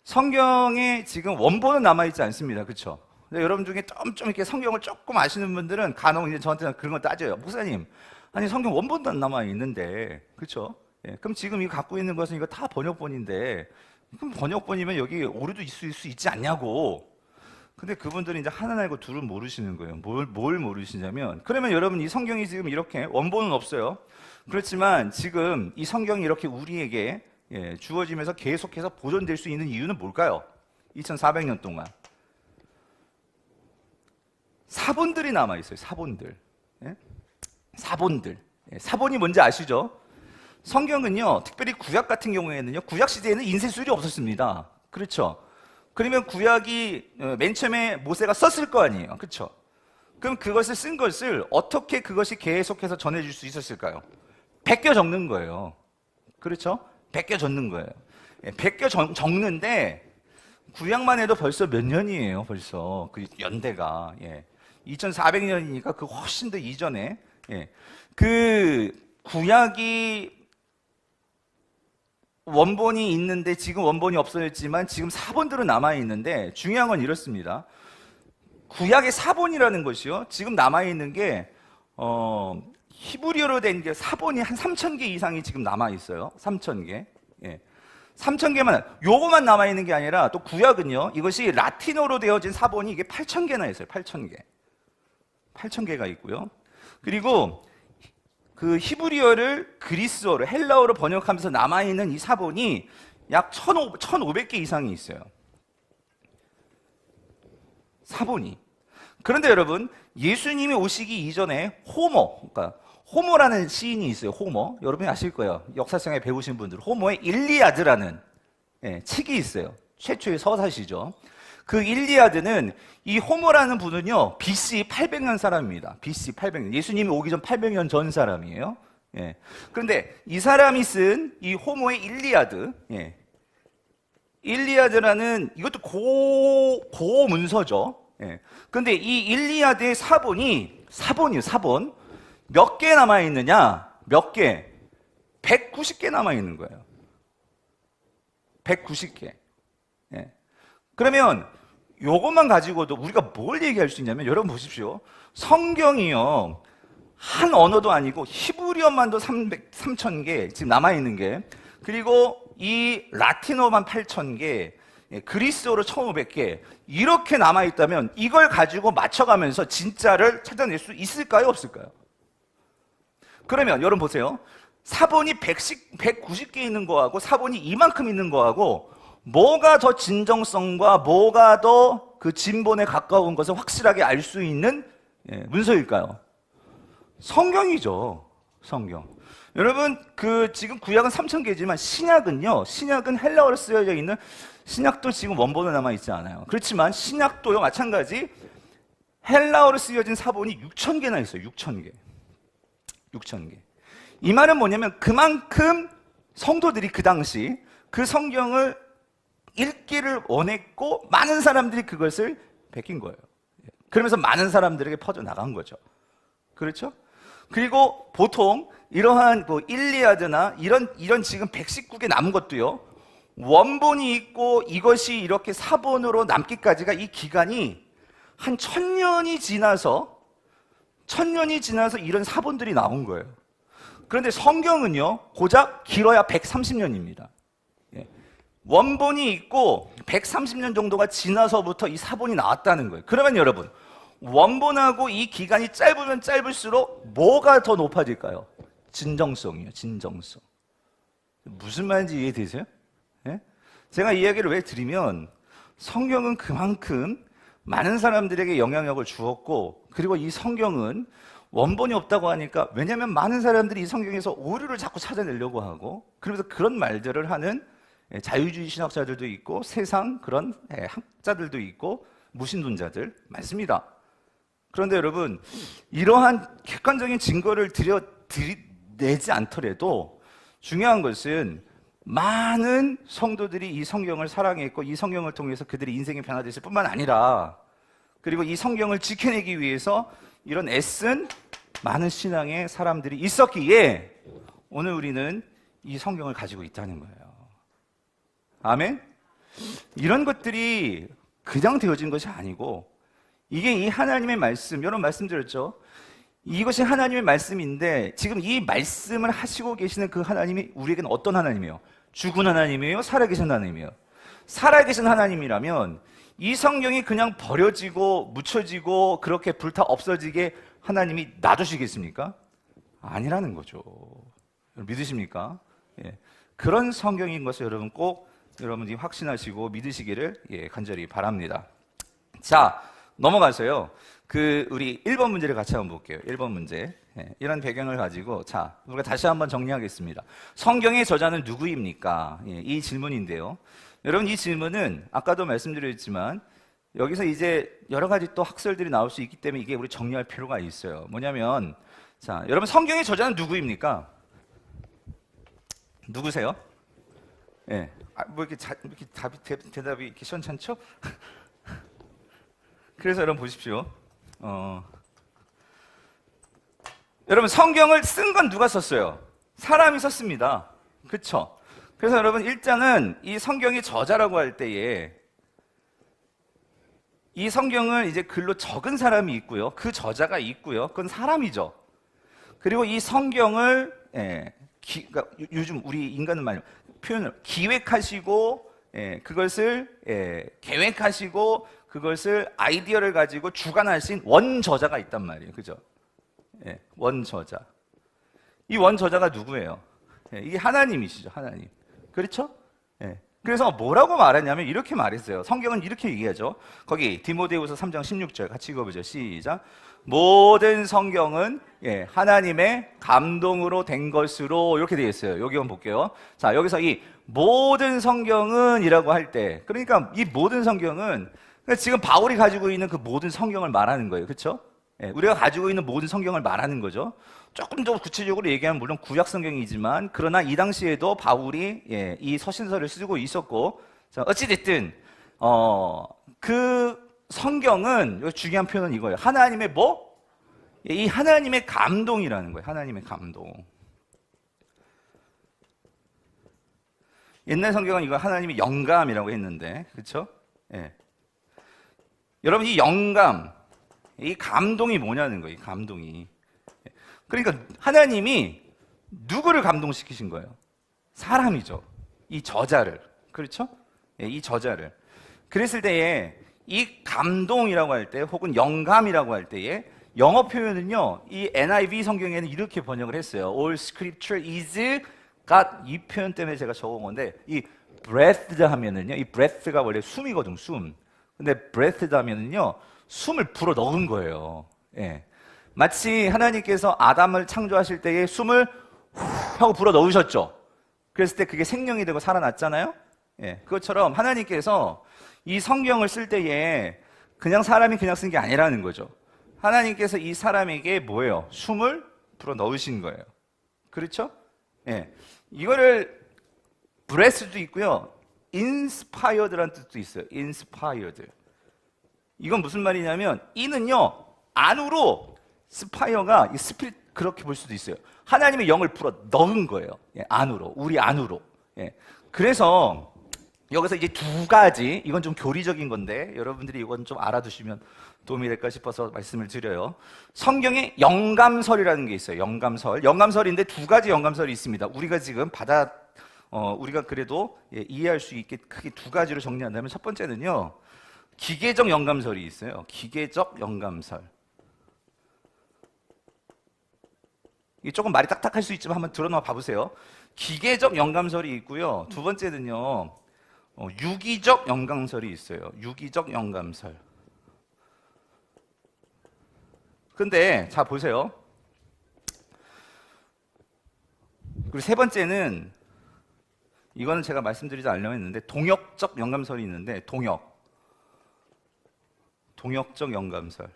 성경에 지금 원본은 남아있지 않습니다. 그쵸? 근데 여러분 중에 좀 이렇게 성경을 조금 아시는 분들은 간혹 이제 저한테 그런 걸 따져요. 목사님, 아니, 성경 원본도 안 남아있는데, 그쵸? 예, 그럼 지금 이거 갖고 있는 것은 이거 다 번역본인데, 그럼 번역본이면 여기 오류도 있을 수 있지 않냐고. 근데 그분들이 이제 하나 알고 둘은 모르시는 거예요. 뭘 모르시냐면, 그러면 여러분 이 성경이 지금 이렇게 원본은 없어요. 그렇지만 지금 이 성경이 이렇게 우리에게 주어지면서 계속해서 보존될 수 있는 이유는 뭘까요? 2400년 동안 사본들이 남아있어요. 사본들. 예? 사본들. 예, 사본이 뭔지 아시죠? 성경은요, 특별히 구약 같은 경우에는요, 구약 시대에는 인쇄술이 없었습니다. 그렇죠? 그러면 구약이 맨 처음에 모세가 썼을 거 아니에요. 그렇죠? 그럼 그것을 쓴 것을 어떻게 그것이 계속해서 전해줄 수 있었을까요? 베껴 적는 거예요. 그렇죠? 베껴 적는 거예요. 예, 베껴 적는데 구약만 해도 벌써 몇 년이에요. 벌써 그 연대가 2400년이니까 그 훨씬 더 이전에 그 구약이 원본이 있는데 지금 원본이 없어졌지만 지금 사본들은 남아있는데 중요한 건 이렇습니다. 구약의 사본이라는 것이요. 지금 남아있는 게 히브리어로 된 게 사본이 한 3000개 이상이 지금 남아있어요. 3000개. 3000개만, 요거만 남아있는 게 아니라 또 구약은요. 이것이 라틴어로 되어진 사본이 이게 8000개나 있어요. 8000개. 8000개가 있고요. 그리고 그 히브리어를 그리스어로 헬라어로 번역하면서 남아있는 이 사본이 약 1500개 이상이 있어요. 사본이. 그런데 여러분, 예수님이 오시기 이전에 그러니까 호모라는 시인이 있어요. 호모. 여러분이 아실 거예요. 역사상에 배우신 분들. 호모의 일리아드라는 책이 있어요. 최초의 서사시죠. 그 일리아드는 이 호모라는 분은요, BC 800년 사람입니다. BC 800년. 예수님이 오기 전 800년 전 사람이에요. 그런데 이 사람이 쓴 이 호모의 일리아드, 일리아드라는 이것도 고문서죠. 그런데 이 일리아드의 사본이에요. 사본. 몇 개 남아있느냐? 몇 개? 190개 남아있는 거예요. 190개. 그러면 요것만 가지고도 우리가 뭘 얘기할 수 있냐면, 여러분 보십시오. 성경이요, 한 언어도 아니고 히브리어만도 3,000개 지금 남아있는 게, 그리고 이 라틴어만 8,000개, 그리스어로 1,500개 이렇게 남아있다면 이걸 가지고 맞춰가면서 진짜를 찾아낼 수 있을까요? 없을까요? 그러면 여러분 보세요. 사본이 190개 있는 거하고 사본이 이만큼 있는 거하고 뭐가 더 진정성과 뭐가 더 그 진본에 가까운 것을 확실하게 알 수 있는 문서일까요? 성경이죠. 성경. 여러분, 지금 구약은 3,000개지만 신약은 헬라어로 쓰여져 있는, 신약도 지금 원본은 남아있지 않아요. 그렇지만 신약도요, 마찬가지 헬라어로 쓰여진 사본이 6,000개나 있어요. 6,000개. 이 말은 뭐냐면 그만큼 성도들이 그 당시 그 성경을 읽기를 원했고 많은 사람들이 그것을 베낀 거예요. 그러면서 많은 사람들에게 퍼져나간 거죠. 그렇죠? 그리고 보통 이러한 일리아드나 이런 지금 119개 남은 것도요, 원본이 있고 이것이 이렇게 사본으로 남기까지가 이 기간이 한 1,000년이 지나서 이런 사본들이 나온 거예요. 그런데 성경은요, 고작 길어야 130년입니다. 원본이 있고 130년 정도가 지나서부터 이 사본이 나왔다는 거예요. 그러면 여러분, 원본하고 이 기간이 짧으면 짧을수록 뭐가 더 높아질까요? 진정성이요, 진정성. 무슨 말인지 이해되세요? 제가 이 이야기를 왜 드리면, 성경은 그만큼 많은 사람들에게 영향력을 주었고, 그리고 이 성경은 원본이 없다고 하니까, 왜냐하면 많은 사람들이 이 성경에서 오류를 자꾸 찾아내려고 하고, 그러면서 그런 말들을 하는 자유주의 신학자들도 있고, 세상 그런 학자들도 있고, 무신론자들 많습니다. 그런데 여러분, 이러한 객관적인 증거를 내지 않더라도 중요한 것은 많은 성도들이 이 성경을 사랑했고 이 성경을 통해서 그들의 인생이 변화됐을 뿐만 아니라, 그리고 이 성경을 지켜내기 위해서 이런 애쓴 많은 신앙의 사람들이 있었기에 오늘 우리는 이 성경을 가지고 있다는 거예요. 아멘? 이런 것들이 그냥 되어진 것이 아니고, 이게 이 하나님의 말씀, 여러분 말씀드렸죠? 이것이 하나님의 말씀인데, 지금 이 말씀을 하시고 계시는 그 하나님이 우리에게는 어떤 하나님이에요? 죽은 하나님이에요? 살아계신 하나님이에요? 살아계신 하나님이라면 이 성경이 그냥 버려지고 묻혀지고 그렇게 불타 없어지게 하나님이 놔두시겠습니까? 아니라는 거죠. 믿으십니까? 그런 성경인 것을 여러분 꼭 여러분이 확신하시고 믿으시기를 간절히 바랍니다. 자, 넘어가서요. 우리 1번 문제를 같이 한번 볼게요. 1번 문제. 이런 배경을 가지고, 자, 우리가 다시 한번 정리하겠습니다. 성경의 저자는 누구입니까? 이 질문인데요. 여러분, 이 질문은 아까도 말씀드렸지만, 여기서 이제 여러 가지 또 학설들이 나올 수 있기 때문에 이게 우리 정리할 필요가 있어요. 뭐냐면, 자, 여러분, 성경의 저자는 누구입니까? 누구세요? 뭐 이렇게 대답이 이렇게 시원찮죠? 그래서 여러분 보십시오. 여러분, 성경을 쓴 건 누가 썼어요? 사람이 썼습니다. 그쵸? 그래서 여러분, 일단은 이 성경의 저자라고 할 때에 이 성경을 이제 글로 적은 사람이 있고요. 그 저자가 있고요. 그건 사람이죠. 그리고 이 성경을 그러니까 요즘 우리 인간은 말이에요. 표현을 기획하시고 그것을 계획하시고 그것을 아이디어를 가지고 주관하신 원저자가 있단 말이에요. 그죠? 원저자. 이 원저자가 누구예요? 이게 하나님이시죠. 하나님. 그렇죠? 그래서 뭐라고 말하냐면 이렇게 말했어요. 성경은 이렇게 얘기하죠. 거기 디모데후서 3장 16절 같이 읽어보죠. 시작. 모든 성경은 하나님의 감동으로 된 것으로 이렇게 되어 있어요. 여기 한번 볼게요. 자, 여기서 이 모든 성경은 이라고 할 때, 그러니까 이 모든 성경은 지금 바울이 가지고 있는 그 모든 성경을 말하는 거예요. 그렇죠? 우리가 가지고 있는 모든 성경을 말하는 거죠. 조금 더 구체적으로 얘기하면 물론 구약 성경이지만, 그러나 이 당시에도 바울이 이 서신서를 쓰고 있었고, 자, 어찌됐든 그 성경은, 중요한 표현은 이거예요. 하나님의 뭐? 이 하나님의 감동이라는 거예요. 하나님의 감동. 옛날 성경은 이거 하나님의 영감이라고 했는데, 그렇죠? 여러분, 이 영감, 이 감동이 뭐냐는 거예요. 이 감동이. 그러니까 하나님이 누구를 감동시키신 거예요? 사람이죠. 이 저자를. 그렇죠? 예, 이 저자를. 그랬을 때에 이 감동이라고 할 때 혹은 영감이라고 할 때에 영어 표현은요, 이 NIV 성경에는 이렇게 번역을 했어요. All scripture is God. 이 표현 때문에 제가 적은 건데, 이 breathed 하면은요, 이 breath가 원래 숨이거든, 숨. 근데 breathed 하면은요, 숨을 불어 넣은 거예요. 예. 마치 하나님께서 아담을 창조하실 때에 숨을 후 하고 불어 넣으셨죠. 그랬을 때 그게 생명이 되고 살아났잖아요. 예. 그것처럼 하나님께서 이 성경을 쓸 때에 그냥 사람이 그냥 쓴 게 아니라는 거죠. 하나님께서 이 사람에게 뭐예요? 숨을 불어 넣으신 거예요. 그렇죠? 예. 이거를 breath도 있고요. inspired라는 뜻도 있어요. inspired. 이건 무슨 말이냐면 이는요, 안으로 스파이어가 이 스피릿 그렇게 볼 수도 있어요. 하나님의 영을 불어 넣은 거예요. 예, 안으로, 우리 안으로. 예. 그래서 여기서 이제 두 가지, 이건 좀 교리적인 건데 여러분들이 이건 좀 알아두시면 도움이 될까 싶어서 말씀을 드려요. 성경에 영감설이라는 게 있어요. 영감설. 영감설인데 두 가지 영감설이 있습니다. 우리가 지금 우리가 그래도 이해할 수 있게 크게 두 가지로 정리한다면 첫 번째는요, 기계적 영감설이 있어요. 기계적 영감설. 이게 조금 말이 딱딱할 수 있지만 한번 들어놔 봐보세요. 기계적 영감설이 있고요. 두 번째는요, 유기적 영감설이 있어요. 유기적 영감설. 근데 자 보세요. 그리고 세 번째는 이거는 제가 말씀드리지 않으려고 했는데 동역적 영감설이 있는데 동역적 영감설.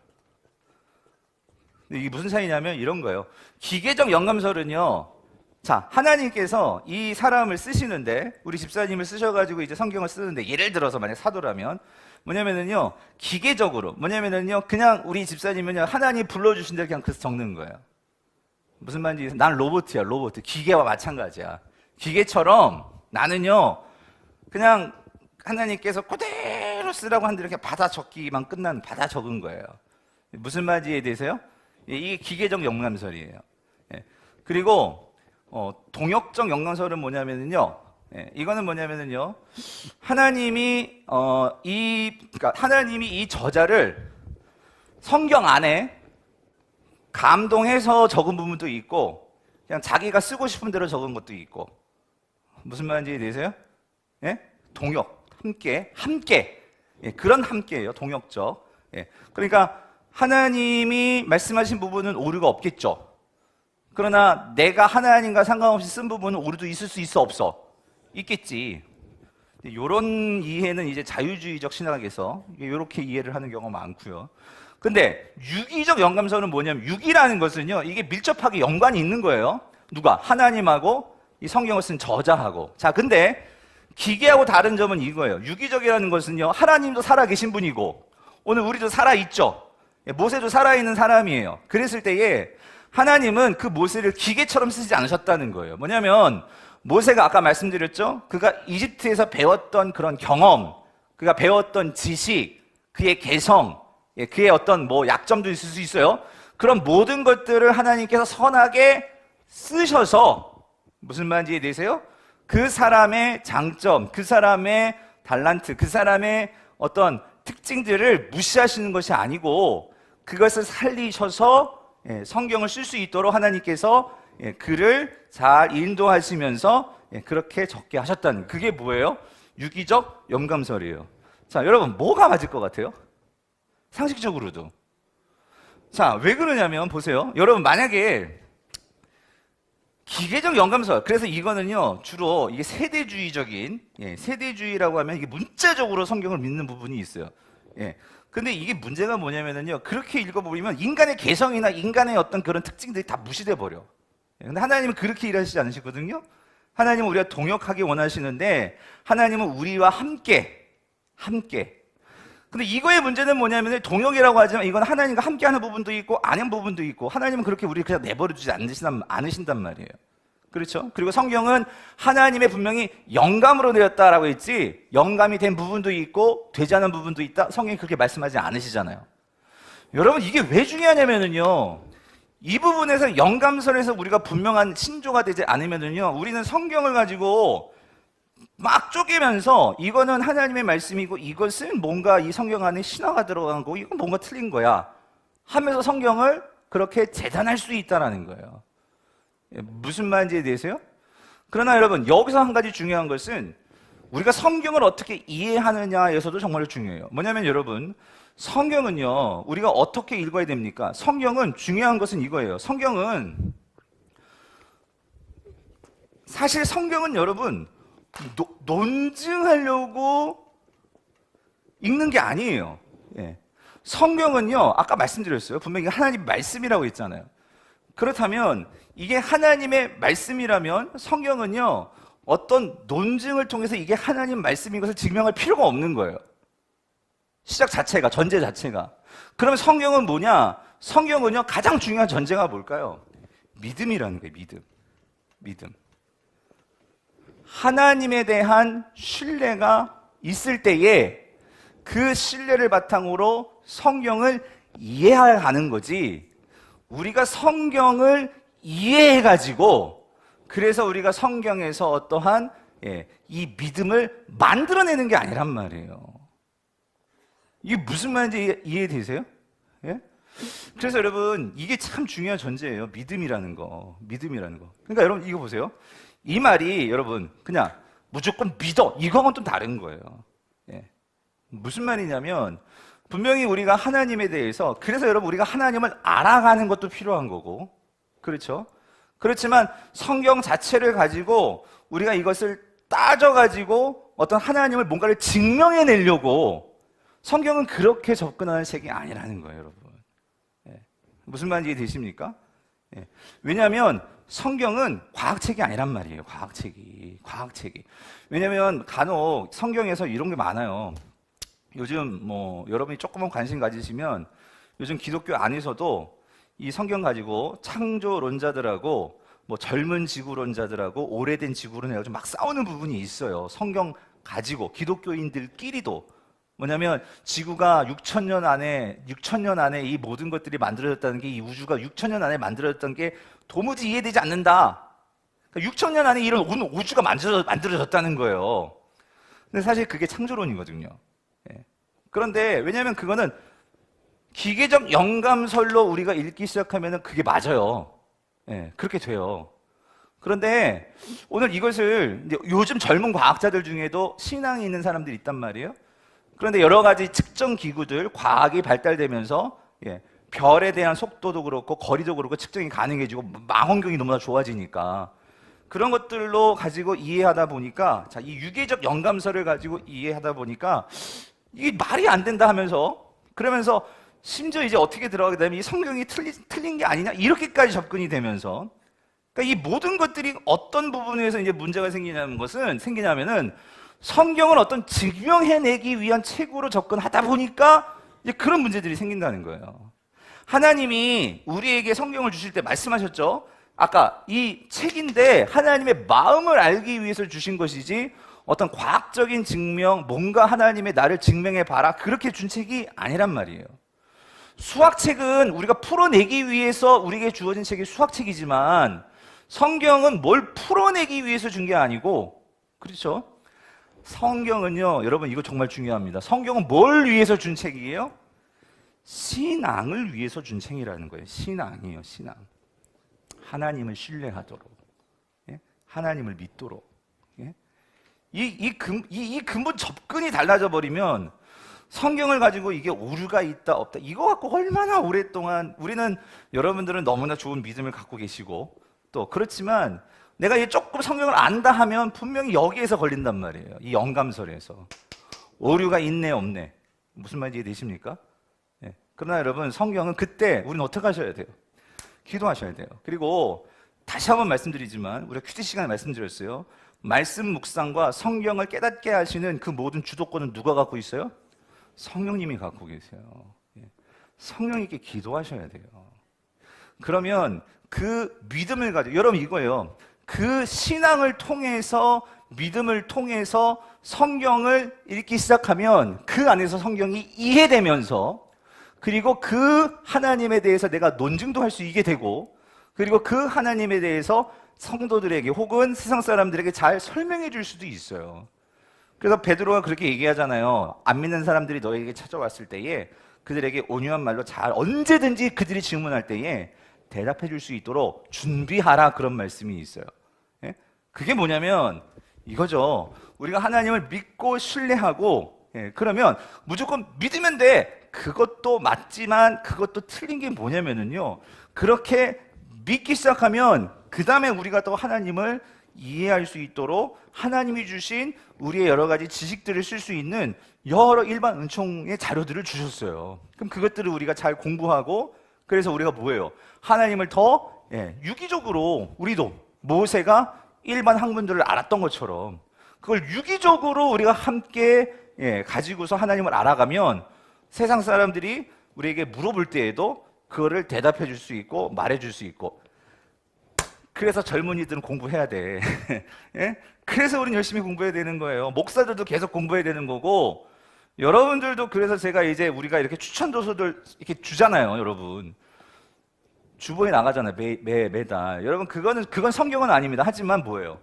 이게 무슨 차이냐면 이런 거예요. 기계적 영감설은요, 자, 하나님께서 이 사람을 쓰시는데, 우리 집사님을 쓰셔가지고 이제 성경을 쓰는데, 예를 들어서 만약 사도라면, 뭐냐면은요, 기계적으로, 뭐냐면은요, 그냥 우리 집사님은요, 하나님 불러주신 대로 그냥 그래서 적는 거예요. 무슨 말인지, 난 로봇이야, 로봇. 기계와 마찬가지야. 기계처럼 나는요, 그냥 하나님께서 그대로 쓰라고 한 대로 이렇게 받아 적기만 받아 적은 거예요. 무슨 말인지 이해되세요? 이게 기계적 영감설이에요. 그리고 동역적 영감설은 뭐냐면요, 이거는 뭐냐면요, 하나님이 이 저자를 성경 안에 감동해서 적은 부분도 있고, 그냥 자기가 쓰고 싶은 대로 적은 것도 있고. 무슨 말인지 이해되세요? 동역, 함께. 그런 함께예요. 동역적. 그러니까 하나님이 말씀하신 부분은 오류가 없겠죠. 그러나 내가 하나님과 상관없이 쓴 부분은 오류도 있을 수 있어, 없어? 있겠지. 이런 이해는 이제 자유주의적 신학에서 이렇게 이해를 하는 경우가 많고요. 근데 유기적 영감설은 뭐냐면, 유기라는 것은요, 이게 밀접하게 연관이 있는 거예요. 누가? 하나님하고 이 성경을 쓴 저자하고. 자, 근데 기계하고 다른 점은 이거예요. 유기적이라는 것은요, 하나님도 살아계신 분이고 오늘 우리도 살아있죠. 모세도 살아있는 사람이에요. 그랬을 때에 하나님은 그 모세를 기계처럼 쓰지 않으셨다는 거예요. 뭐냐면 모세가 아까 말씀드렸죠? 그가 이집트에서 배웠던 그런 경험, 그가 배웠던 지식, 그의 개성, 그의 어떤 약점도 있을 수 있어요. 그런 모든 것들을 하나님께서 선하게 쓰셔서, 무슨 말인지 이해되세요? 그 사람의 장점, 그 사람의 달란트, 그 사람의 어떤 특징들을 무시하시는 것이 아니고 그것을 살리셔서 성경을 쓸 수 있도록 하나님께서 그를 잘 인도하시면서 그렇게 적게 하셨다는, 그게 뭐예요? 유기적 영감설이에요. 자, 여러분, 뭐가 맞을 것 같아요? 상식적으로도. 자, 왜 그러냐면 보세요. 여러분, 만약에 기계적 영감설, 그래서 이거는요, 주로 이게 세대주의적인, 세대주의라고 하면 이게 문자적으로 성경을 믿는 부분이 있어요. 근데 이게 문제가 뭐냐면요, 그렇게 읽어보면 인간의 개성이나 인간의 어떤 그런 특징들이 다 무시돼 버려. 근데 하나님은 그렇게 일하시지 않으시거든요. 하나님은 우리가 동역하기 원하시는데 하나님은 우리와 함께. 근데 이거의 문제는 뭐냐면, 동역이라고 하지만 이건 하나님과 함께하는 부분도 있고 아닌 부분도 있고, 하나님은 그렇게 우리를 그냥 내버려두지 않으신단 말이에요. 그렇죠? 그리고 성경은 하나님의 분명히 영감으로 내렸다라고 했지, 영감이 된 부분도 있고 되지 않은 부분도 있다, 성경이 그렇게 말씀하지 않으시잖아요. 여러분, 이게 왜 중요하냐면요, 이 부분에서 영감설에서 우리가 분명한 신조가 되지 않으면요, 우리는 성경을 가지고 막 쪼개면서 이거는 하나님의 말씀이고 이것은 뭔가 이 성경 안에 신화가 들어간 거고 이건 뭔가 틀린 거야 하면서 성경을 그렇게 재단할 수 있다는 거예요. 무슨 말인지 이해되세요? 그러나 여러분, 여기서 한 가지 중요한 것은 우리가 성경을 어떻게 이해하느냐에서도 정말 중요해요. 뭐냐면 여러분, 성경은요, 우리가 어떻게 읽어야 됩니까? 성경은 중요한 것은 이거예요. 사실 성경은 여러분, 논증하려고 읽는 게 아니에요. 예. 성경은요, 아까 말씀드렸어요. 분명히 하나님 말씀이라고 했잖아요. 그렇다면 이게 하나님의 말씀이라면 성경은요, 어떤 논증을 통해서 이게 하나님 말씀인 것을 증명할 필요가 없는 거예요. 시작 자체가, 전제 자체가. 그러면 성경은 뭐냐? 성경은요, 가장 중요한 전제가 뭘까요? 믿음이라는 거예요. 믿음. 하나님에 대한 신뢰가 있을 때에 그 신뢰를 바탕으로 성경을 이해하는 거지, 우리가 성경을 이해해가지고 그래서 우리가 성경에서 어떠한 이 믿음을 만들어내는 게 아니란 말이에요. 이게 무슨 말인지 이해되세요? 예? 그래서 여러분, 이게 참 중요한 전제예요. 믿음이라는 거. 그러니까 여러분, 이거 보세요. 이 말이 여러분, 그냥 무조건 믿어, 이거하고는 좀 다른 거예요. 예. 무슨 말이냐면, 분명히 우리가 하나님에 대해서, 그래서 여러분, 우리가 하나님을 알아가는 것도 필요한 거고, 그렇죠? 그렇지만 성경 자체를 가지고 우리가 이것을 따져가지고 어떤 하나님을 뭔가를 증명해내려고, 성경은 그렇게 접근하는 책이 아니라는 거예요, 여러분. 예. 무슨 말인지 이해되십니까? 예. 왜냐하면 성경은 과학책이 아니란 말이에요. 과학책이. 왜냐하면 간혹 성경에서 이런 게 많아요. 요즘 여러분이 조금만 관심 가지시면 요즘 기독교 안에서도 이 성경 가지고 창조론자들하고 젊은 지구론자들하고 오래된 지구론자들하고 막 싸우는 부분이 있어요. 성경 가지고 기독교인들끼리도. 뭐냐면 지구가 6,000년 안에 이 모든 것들이 만들어졌다는 게, 이 우주가 6,000년 안에 만들어졌다는 게 도무지 이해되지 않는다. 그러니까 6,000년 안에 이런 우주가 만들어졌다는 거예요. 근데 사실 그게 창조론이거든요. 예. 그런데 왜냐하면 그거는 기계적 영감설로 우리가 읽기 시작하면 그게 맞아요. 예, 그렇게 돼요. 그런데 오늘 이것을 이제 요즘 젊은 과학자들 중에도 신앙이 있는 사람들이 있단 말이에요. 그런데 여러 가지 측정 기구들, 과학이 발달되면서 별에 대한 속도도 그렇고 거리도 그렇고 측정이 가능해지고 망원경이 너무나 좋아지니까 그런 것들로 가지고 이해하다 보니까, 자, 이 유계적 영감설을 가지고 이해하다 보니까 이게 말이 안 된다 하면서, 그러면서 심지어 이제 어떻게 들어가게 되면 이 성경이 틀린 게 아니냐, 이렇게까지 접근이 되면서, 그러니까 이 모든 것들이 어떤 부분에서 이제 문제가 생기냐면은 성경을 어떤 증명해내기 위한 책으로 접근하다 보니까 이제 그런 문제들이 생긴다는 거예요. 하나님이 우리에게 성경을 주실 때 말씀하셨죠. 아까 이 책인데 하나님의 마음을 알기 위해서 주신 것이지 어떤 과학적인 증명, 뭔가 하나님의 나를 증명해봐라, 그렇게 준 책이 아니란 말이에요. 수학책은 우리가 풀어내기 위해서 우리에게 주어진 책이 수학책이지만 성경은 뭘 풀어내기 위해서 준 게 아니고, 그렇죠? 성경은요, 여러분 이거 정말 중요합니다. 성경은 뭘 위해서 준 책이에요? 신앙을 위해서 준 책이라는 거예요. 신앙이에요, 신앙. 하나님을 신뢰하도록, 하나님을 믿도록. 이 근본 접근이 달라져 버리면 성경을 가지고 이게 오류가 있다 없다 이거 갖고 얼마나 오랫동안, 우리는, 여러분들은 너무나 좋은 믿음을 갖고 계시고 또 그렇지만 내가 조금 성경을 안다 하면 분명히 여기에서 걸린단 말이에요. 이 영감설에서 오류가 있네 없네, 무슨 말인지 이해되십니까? 그러나 여러분, 성경은 그때 우리는 어떻게 하셔야 돼요? 기도하셔야 돼요. 그리고 다시 한번 말씀드리지만 우리가 퀴즈 시간에 말씀드렸어요. 말씀 묵상과 성경을 깨닫게 하시는 그 모든 주도권은 누가 갖고 있어요? 성령님이 갖고 계세요. 성령님께 기도하셔야 돼요. 그러면 그 믿음을 가지고, 여러분 이거예요. 그 신앙을 통해서, 믿음을 통해서 성경을 읽기 시작하면 그 안에서 성경이 이해되면서 그리고 그 하나님에 대해서 내가 논증도 할 수 있게 되고, 그리고 그 하나님에 대해서 성도들에게 혹은 세상 사람들에게 잘 설명해 줄 수도 있어요. 그래서 베드로가 그렇게 얘기하잖아요. 안 믿는 사람들이 너에게 찾아왔을 때에 그들에게 온유한 말로 잘 언제든지 그들이 질문할 때에 대답해 줄 수 있도록 준비하라, 그런 말씀이 있어요. 예? 그게 뭐냐면 이거죠. 우리가 하나님을 믿고 신뢰하고, 그러면 무조건 믿으면 돼. 그것도 맞지만 그것도 틀린 게 뭐냐면은요, 그렇게 믿기 시작하면 그 다음에 우리가 또 하나님을 이해할 수 있도록 하나님이 주신 우리의 여러 가지 지식들을 쓸 수 있는 여러 일반 은총의 자료들을 주셨어요. 그럼 그것들을 우리가 잘 공부하고, 그래서 우리가 뭐예요? 하나님을 더 유기적으로, 우리도 모세가 일반 학문들을 알았던 것처럼 그걸 유기적으로 우리가 함께 가지고서 하나님을 알아가면 세상 사람들이 우리에게 물어볼 때에도 그거를 대답해 줄 수 있고 말해 줄 수 있고. 그래서 젊은이들은 공부해야 돼. 예? 그래서 우리는 열심히 공부해야 되는 거예요. 목사들도 계속 공부해야 되는 거고, 여러분들도. 그래서 제가 이제 우리가 이렇게 추천 도서들 이렇게 주잖아요, 여러분. 주보에 나가잖아요, 매달. 여러분, 그건 성경은 아닙니다. 하지만 뭐예요?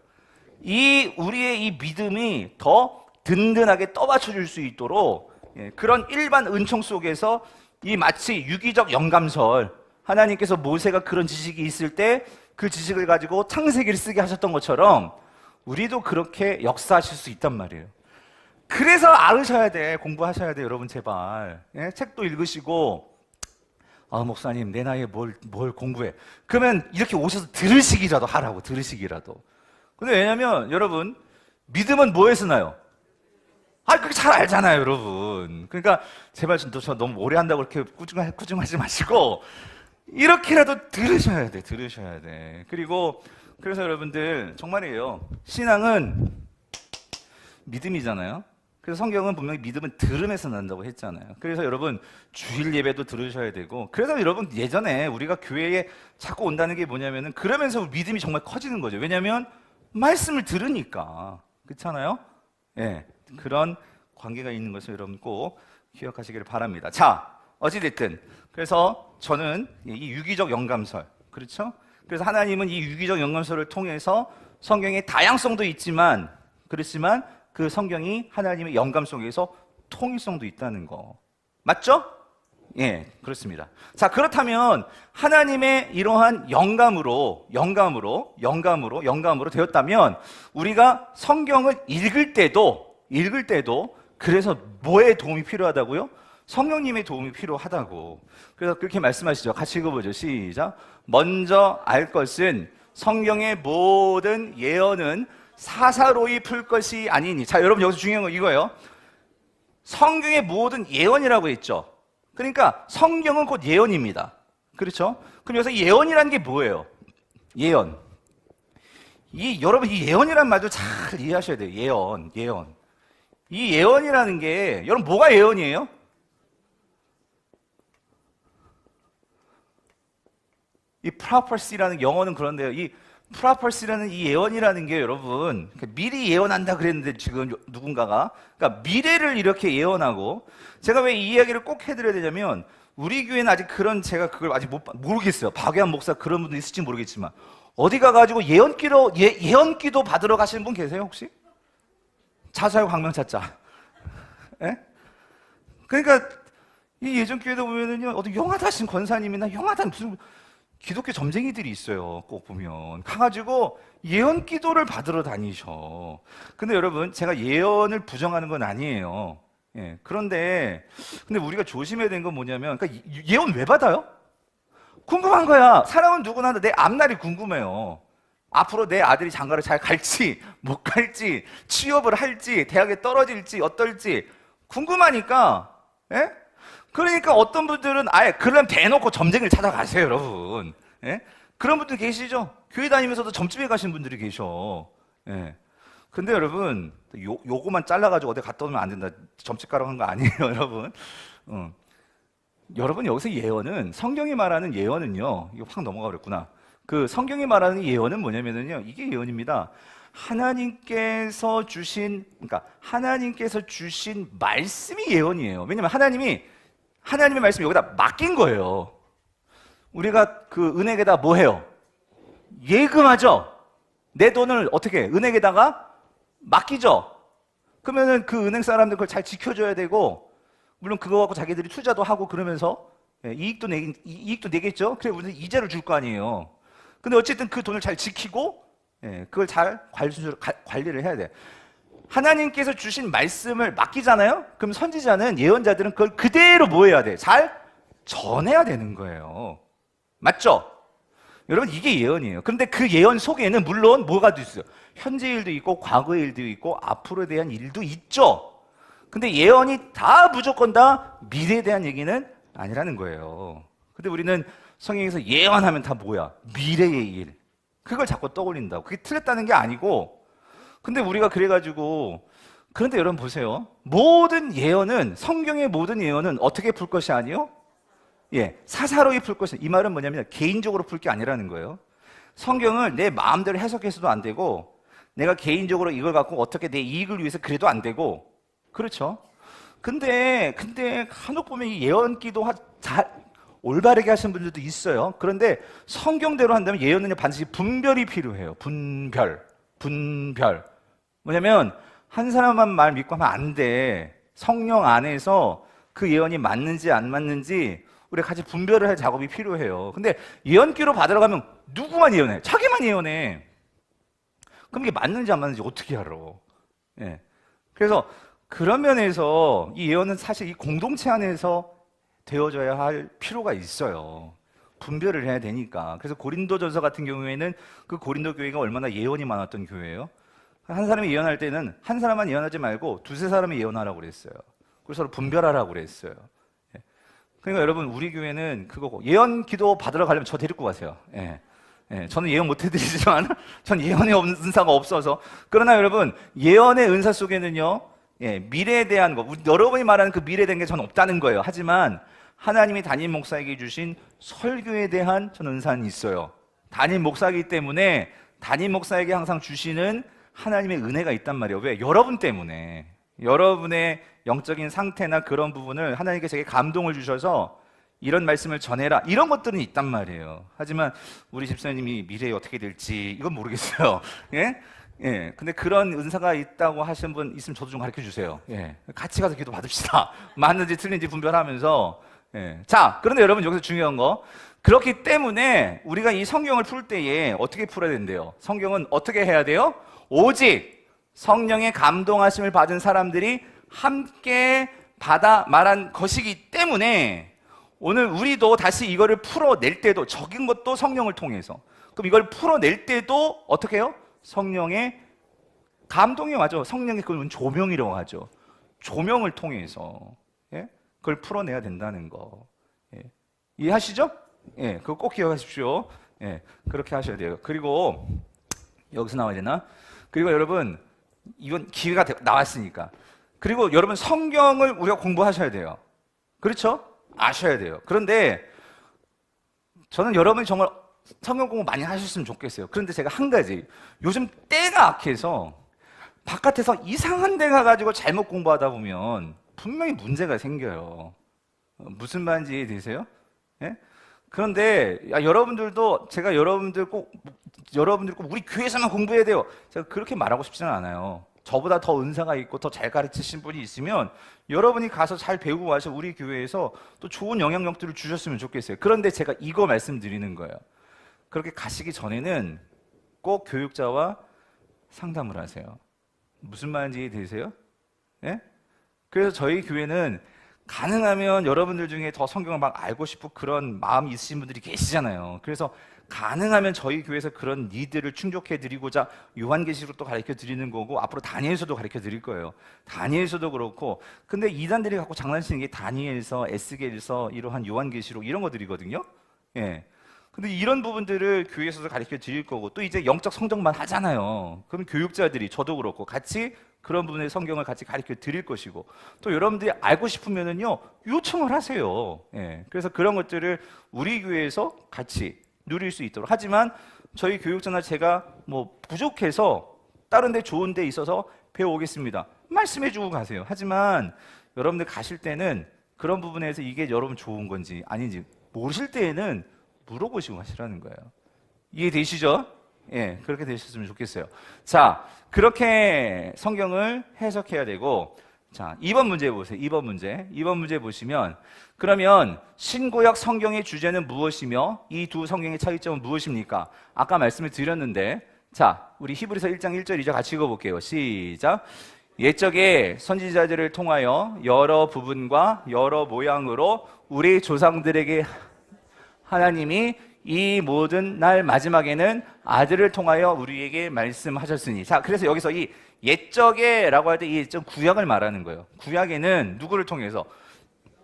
우리의 이 믿음이 더 든든하게 떠받쳐 줄 수 있도록, 그런 일반 은총 속에서 이 마치 유기적 영감설, 하나님께서 모세가 그런 지식이 있을 때 그 지식을 가지고 창세기를 쓰게 하셨던 것처럼 우리도 그렇게 역사하실 수 있단 말이에요. 그래서 알으셔야 돼. 공부하셔야 돼, 여러분, 제발. 책도 읽으시고. 목사님, 내 나이에 뭘 공부해. 그러면 이렇게 오셔서 들으시기라도 하라고, 들으시기라도. 근데 왜냐면 여러분, 믿음은 뭐에서 나요? 그게 잘 알잖아요, 여러분. 그러니까 제발 저 너무 오래 한다고 그렇게 꾸중하지 마시고 이렇게라도 들으셔야 돼. 그리고 그래서 여러분들 정말이에요. 신앙은 믿음이잖아요. 그래서 성경은 분명히 믿음은 들음에서 난다고 했잖아요. 그래서 여러분 주일 예배도 들으셔야 되고, 그래서 여러분 예전에 우리가 교회에 자꾸 온다는 게 뭐냐면은 그러면서 믿음이 정말 커지는 거죠. 왜냐하면 말씀을 들으니까. 그렇잖아요? 그런 관계가 있는 것을 여러분 꼭 기억하시기를 바랍니다. 자, 어찌됐든 그래서 저는 이 유기적 영감설, 그렇죠? 그래서 하나님은 이 유기적 영감설을 통해서 성경의 다양성도 있지만, 그렇지만 그 성경이 하나님의 영감 속에서 통일성도 있다는 거 맞죠? 그렇습니다. 자, 그렇다면 하나님의 이러한 영감으로 되었다면 우리가 성경을 읽을 때도 그래서 뭐의 도움이 필요하다고요? 성령님의 도움이 필요하다고. 그래서 그렇게 말씀하시죠. 같이 읽어보죠. 시작. 먼저 알 것은 성경의 모든 예언은 사사로이 풀 것이 아니니. 자, 여러분 여기서 중요한 건 이거예요. 성경의 모든 예언이라고 했죠. 그러니까 성경은 곧 예언입니다. 그렇죠? 그럼 여기서 예언이라는 게 뭐예요? 예언. 여러분 이 예언이란 말도 잘 이해하셔야 돼요. 예언. 이 예언이라는 게, 여러분 뭐가 예언이에요? 이 prophecy라는, 영어는 그런데요. 이 prophecy라는 이 예언이라는 게 여러분 미리 예언한다 그랬는데 지금 누군가가, 그러니까 미래를 이렇게 예언하고, 제가 왜 이 이야기를 꼭 해드려야 되냐면 우리 교회는 아직 제가 그걸 아직 모르겠어요. 박예한 목사 그런 분도 있을지 모르겠지만 어디 가가지고 예언기도 받으러 가시는 분 계세요 혹시? 자수하고 광명 찾자. 그러니까 이 예전 교회도 보면은요, 어디 영하다신 권사님이나 영하다 무슨 기독교 점쟁이들이 있어요. 꼭 보면 가가지고 예언 기도를 받으러 다니셔. 근데 여러분, 제가 예언을 부정하는 건 아니에요. 그런데 우리가 조심해야 되는 건 뭐냐면, 그러니까 예언 왜 받아요? 궁금한 거야. 사람은 누구나 내 앞날이 궁금해요. 앞으로 내 아들이 장가를 잘 갈지 못 갈지, 취업을 할지, 대학에 떨어질지 어떨지 궁금하니까. 그러니까 어떤 분들은 아예 그럼 대놓고 점쟁이를 찾아가세요, 여러분. 그런 분들 계시죠? 교회 다니면서도 점집에 가신 분들이 계셔. 근데 여러분, 요거만 잘라가지고 어디 갖다 놓으면 안 된다. 점집 가라고 한 거 아니에요, 여러분. 여러분, 여기서 예언은, 성경이 말하는 예언은요, 이거 확 넘어가 버렸구나. 그 성경이 말하는 예언은 뭐냐면요, 이게 예언입니다. 하나님께서 주신 말씀이 예언이에요. 왜냐면 하나님이 하나님의 말씀 여기다 맡긴 거예요. 우리가 그 은행에다 뭐 해요? 예금하죠. 내 돈을 어떻게 은행에다가 맡기죠. 그러면은 그 은행 사람들 그걸 잘 지켜줘야 되고, 물론 그거 갖고 자기들이 투자도 하고 그러면서 이익도 내겠죠. 그래 우리는 이자를 줄 거 아니에요. 근데 어쨌든 그 돈을 잘 지키고 그걸 잘 관리를 해야 돼. 하나님께서 주신 말씀을 맡기잖아요. 그럼 선지자는, 예언자들은 그걸 그대로 뭐 해야 돼? 잘 전해야 되는 거예요. 맞죠? 여러분, 이게 예언이에요. 그런데 그 예언 속에는 물론 뭐가 있어요? 현재 일도 있고 과거 일도 있고 앞으로에 대한 일도 있죠. 근데 예언이 다 무조건 다 미래에 대한 얘기는 아니라는 거예요. 근데 우리는 성경에서 예언하면 다 뭐야? 미래의 일. 그걸 자꾸 떠올린다고. 그게 틀렸다는 게 아니고, 근데 우리가 그래가지고, 그런데 여러분 보세요. 모든 예언은, 성경의 모든 예언은 어떻게 풀 것이 아니요? 사사로이 풀 것이. 이 말은 뭐냐면 개인적으로 풀 게 아니라는 거예요. 성경을 내 마음대로 해석해서도 안 되고, 내가 개인적으로 이걸 갖고 어떻게 내 이익을 위해서 그래도 안 되고, 그렇죠? 근데 간혹 보면 이 예언기도 올바르게 하시는 분들도 있어요. 그런데 성경대로 한다면 예언은 반드시 분별이 필요해요. 분별. 뭐냐면 한 사람만 말 믿고 하면 안 돼. 성령 안에서 그 예언이 맞는지 안 맞는지 우리가 같이 분별을 할 작업이 필요해요. 근데 예언기로 받으러 가면 누구만 예언해? 자기만 예언해. 그럼 이게 맞는지 안 맞는지 어떻게 알아? 그래서 그런 면에서 이 예언은 사실 이 공동체 안에서 되어져야 할 필요가 있어요. 분별을 해야 되니까. 그래서 고린도전서 같은 경우에는 그 고린도 교회가 얼마나 예언이 많았던 교회예요. 한 사람이 예언할 때는 한 사람만 예언하지 말고 두세 사람이 예언하라고 그랬어요. 그래서 서로 분별하라고 그랬어요. 그러니까 여러분, 우리 교회는 그거고, 예언 기도 받으러 가려면 저 데리고 가세요. 저는 예언 못 해드리지만 전 예언의 은사가 없어서. 그러나 여러분, 예언의 은사 속에는요, 미래에 대한 거, 여러분이 말하는 그 미래에 대한 게 전 없다는 거예요. 하지만 하나님이 담임 목사에게 주신 설교에 대한 전 은사는 있어요. 담임 목사이기 때문에 담임 목사에게 항상 주시는 하나님의 은혜가 있단 말이에요. 왜? 여러분 때문에. 여러분의 영적인 상태나 그런 부분을 하나님께 제게 감동을 주셔서 이런 말씀을 전해라, 이런 것들은 있단 말이에요. 하지만 우리 집사님이 미래에 어떻게 될지 이건 모르겠어요. 근데 그런 은사가 있다고 하시는 분 있으면 저도 좀 가르쳐 주세요. 같이 가서 기도 받읍시다. 맞는지 틀린지 분별하면서. 자, 그런데 여러분, 여기서 중요한 거, 그렇기 때문에 우리가 이 성경을 풀 때에 어떻게 풀어야 된대요? 성경은 어떻게 해야 돼요? 오직 성령의 감동하심을 받은 사람들이 함께 받아 말한 것이기 때문에 오늘 우리도 다시 이거를 풀어낼 때도, 적은 것도 성령을 통해서, 그럼 이걸 풀어낼 때도 어떻게 해요? 성령의 감동이 와죠. 성령의 그건 조명이라고 하죠. 조명을 통해서 그걸 풀어내야 된다는 거. 이해하시죠? 그거 꼭 기억하십시오. 그렇게 하셔야 돼요. 그리고 여기서 나와야 되나? 그리고 여러분, 이건 기회가 나왔으니까. 그리고 여러분, 성경을 우리가 공부하셔야 돼요. 그렇죠? 아셔야 돼요. 그런데 저는 여러분이 정말 성경 공부 많이 하셨으면 좋겠어요. 그런데 제가 한 가지, 요즘 때가 악해서 바깥에서 이상한 데 가가지고 잘못 공부하다 보면 분명히 문제가 생겨요. 무슨 말인지 이해되세요? 그런데 여러분들도, 제가 여러분들 꼭 우리 교회에서만 공부해야 돼요, 제가 그렇게 말하고 싶지는 않아요. 저보다 더 은사가 있고 더 잘 가르치신 분이 있으면 여러분이 가서 잘 배우고 와서 우리 교회에서 또 좋은 영향력들을 주셨으면 좋겠어요. 그런데 제가 이거 말씀드리는 거예요. 그렇게 가시기 전에는 꼭 교육자와 상담을 하세요. 무슨 말인지 이해되세요? 그래서 저희 교회는 가능하면 여러분들 중에 더 성경을 막 알고 싶고 그런 마음이 있으신 분들이 계시잖아요. 그래서 가능하면 저희 교회에서 그런 니드를 충족해 드리고자 요한계시록도 가르쳐 드리는 거고, 앞으로 다니엘서도 가르쳐 드릴 거예요. 다니엘서도 그렇고. 근데 이단들이 갖고 장난치는 게 다니엘서, 에스겔서, 이러한 요한계시록 이런 것들이거든요. 근데 이런 부분들을 교회에서도 가르쳐 드릴 거고, 또 이제 영적 성장만 하잖아요. 그럼 교육자들이, 저도 그렇고 같이 그런 부분의 성경을 같이 가르쳐 드릴 것이고, 또 여러분들이 알고 싶으면은요, 요청을 하세요. 그래서 그런 것들을 우리 교회에서 같이 누릴 수 있도록. 하지만 저희 교육자나 제가 뭐 부족해서 다른 데 좋은 데 있어서 배워오겠습니다, 말씀해 주고 가세요. 하지만 여러분들 가실 때는 그런 부분에서 이게 여러분 좋은 건지 아닌지 모르실 때에는 물어보시고 하시라는 거예요. 이해되시죠? 예, 그렇게 되셨으면 좋겠어요. 자, 그렇게 성경을 해석해야 되고, 자, 2번 문제 보세요. 2번 문제. 2번 문제 보시면, 그러면 신구약 성경의 주제는 무엇이며 이 두 성경의 차이점은 무엇입니까? 아까 말씀을 드렸는데, 자, 우리 히브리서 1장 1절 2절 같이 읽어볼게요. 시작. 옛적에 선지자들을 통하여 여러 부분과 여러 모양으로 우리 조상들에게 하나님이 이 모든 날 마지막에는 아들을 통하여 우리에게 말씀하셨으니. 자, 그래서 여기서 이 옛적에라고 할 때 이 좀 구약을 말하는 거예요. 구약에는 누구를 통해서?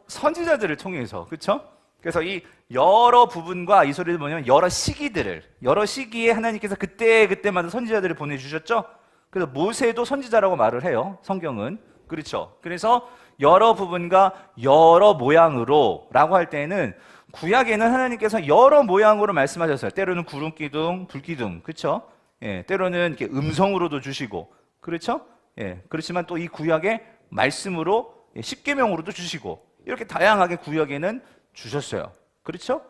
선지자들을 통해서. 그렇죠? 그래서 이 여러 부분과 이 소리를 뭐냐면 여러 시기에 하나님께서 그때마다 선지자들을 보내주셨죠? 그래서 모세도 선지자라고 말을 해요. 성경은. 그렇죠? 그래서 여러 부분과 여러 모양으로 라고 할 때는 구약에는 하나님께서 여러 모양으로 말씀하셨어요. 때로는 구름 기둥, 불 기둥, 그렇죠? 예, 때로는 이렇게 음성으로도 주시고, 그렇죠? 예, 그렇지만 또 이 구약의 말씀으로 십계명으로도 주시고 이렇게 다양하게 구약에는 주셨어요. 그렇죠?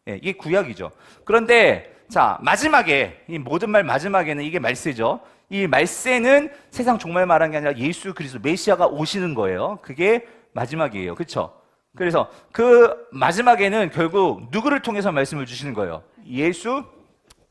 예, 이게 구약이죠. 그런데 자 마지막에 이 모든 말 마지막에는 이게 말세죠. 이 말세는 세상 종말 말한 게 아니라 예수 그리스도 메시아가 오시는 거예요. 그게 마지막이에요. 그렇죠? 그래서 그 마지막에는 결국 누구를 통해서 말씀을 주시는 거예요? 예수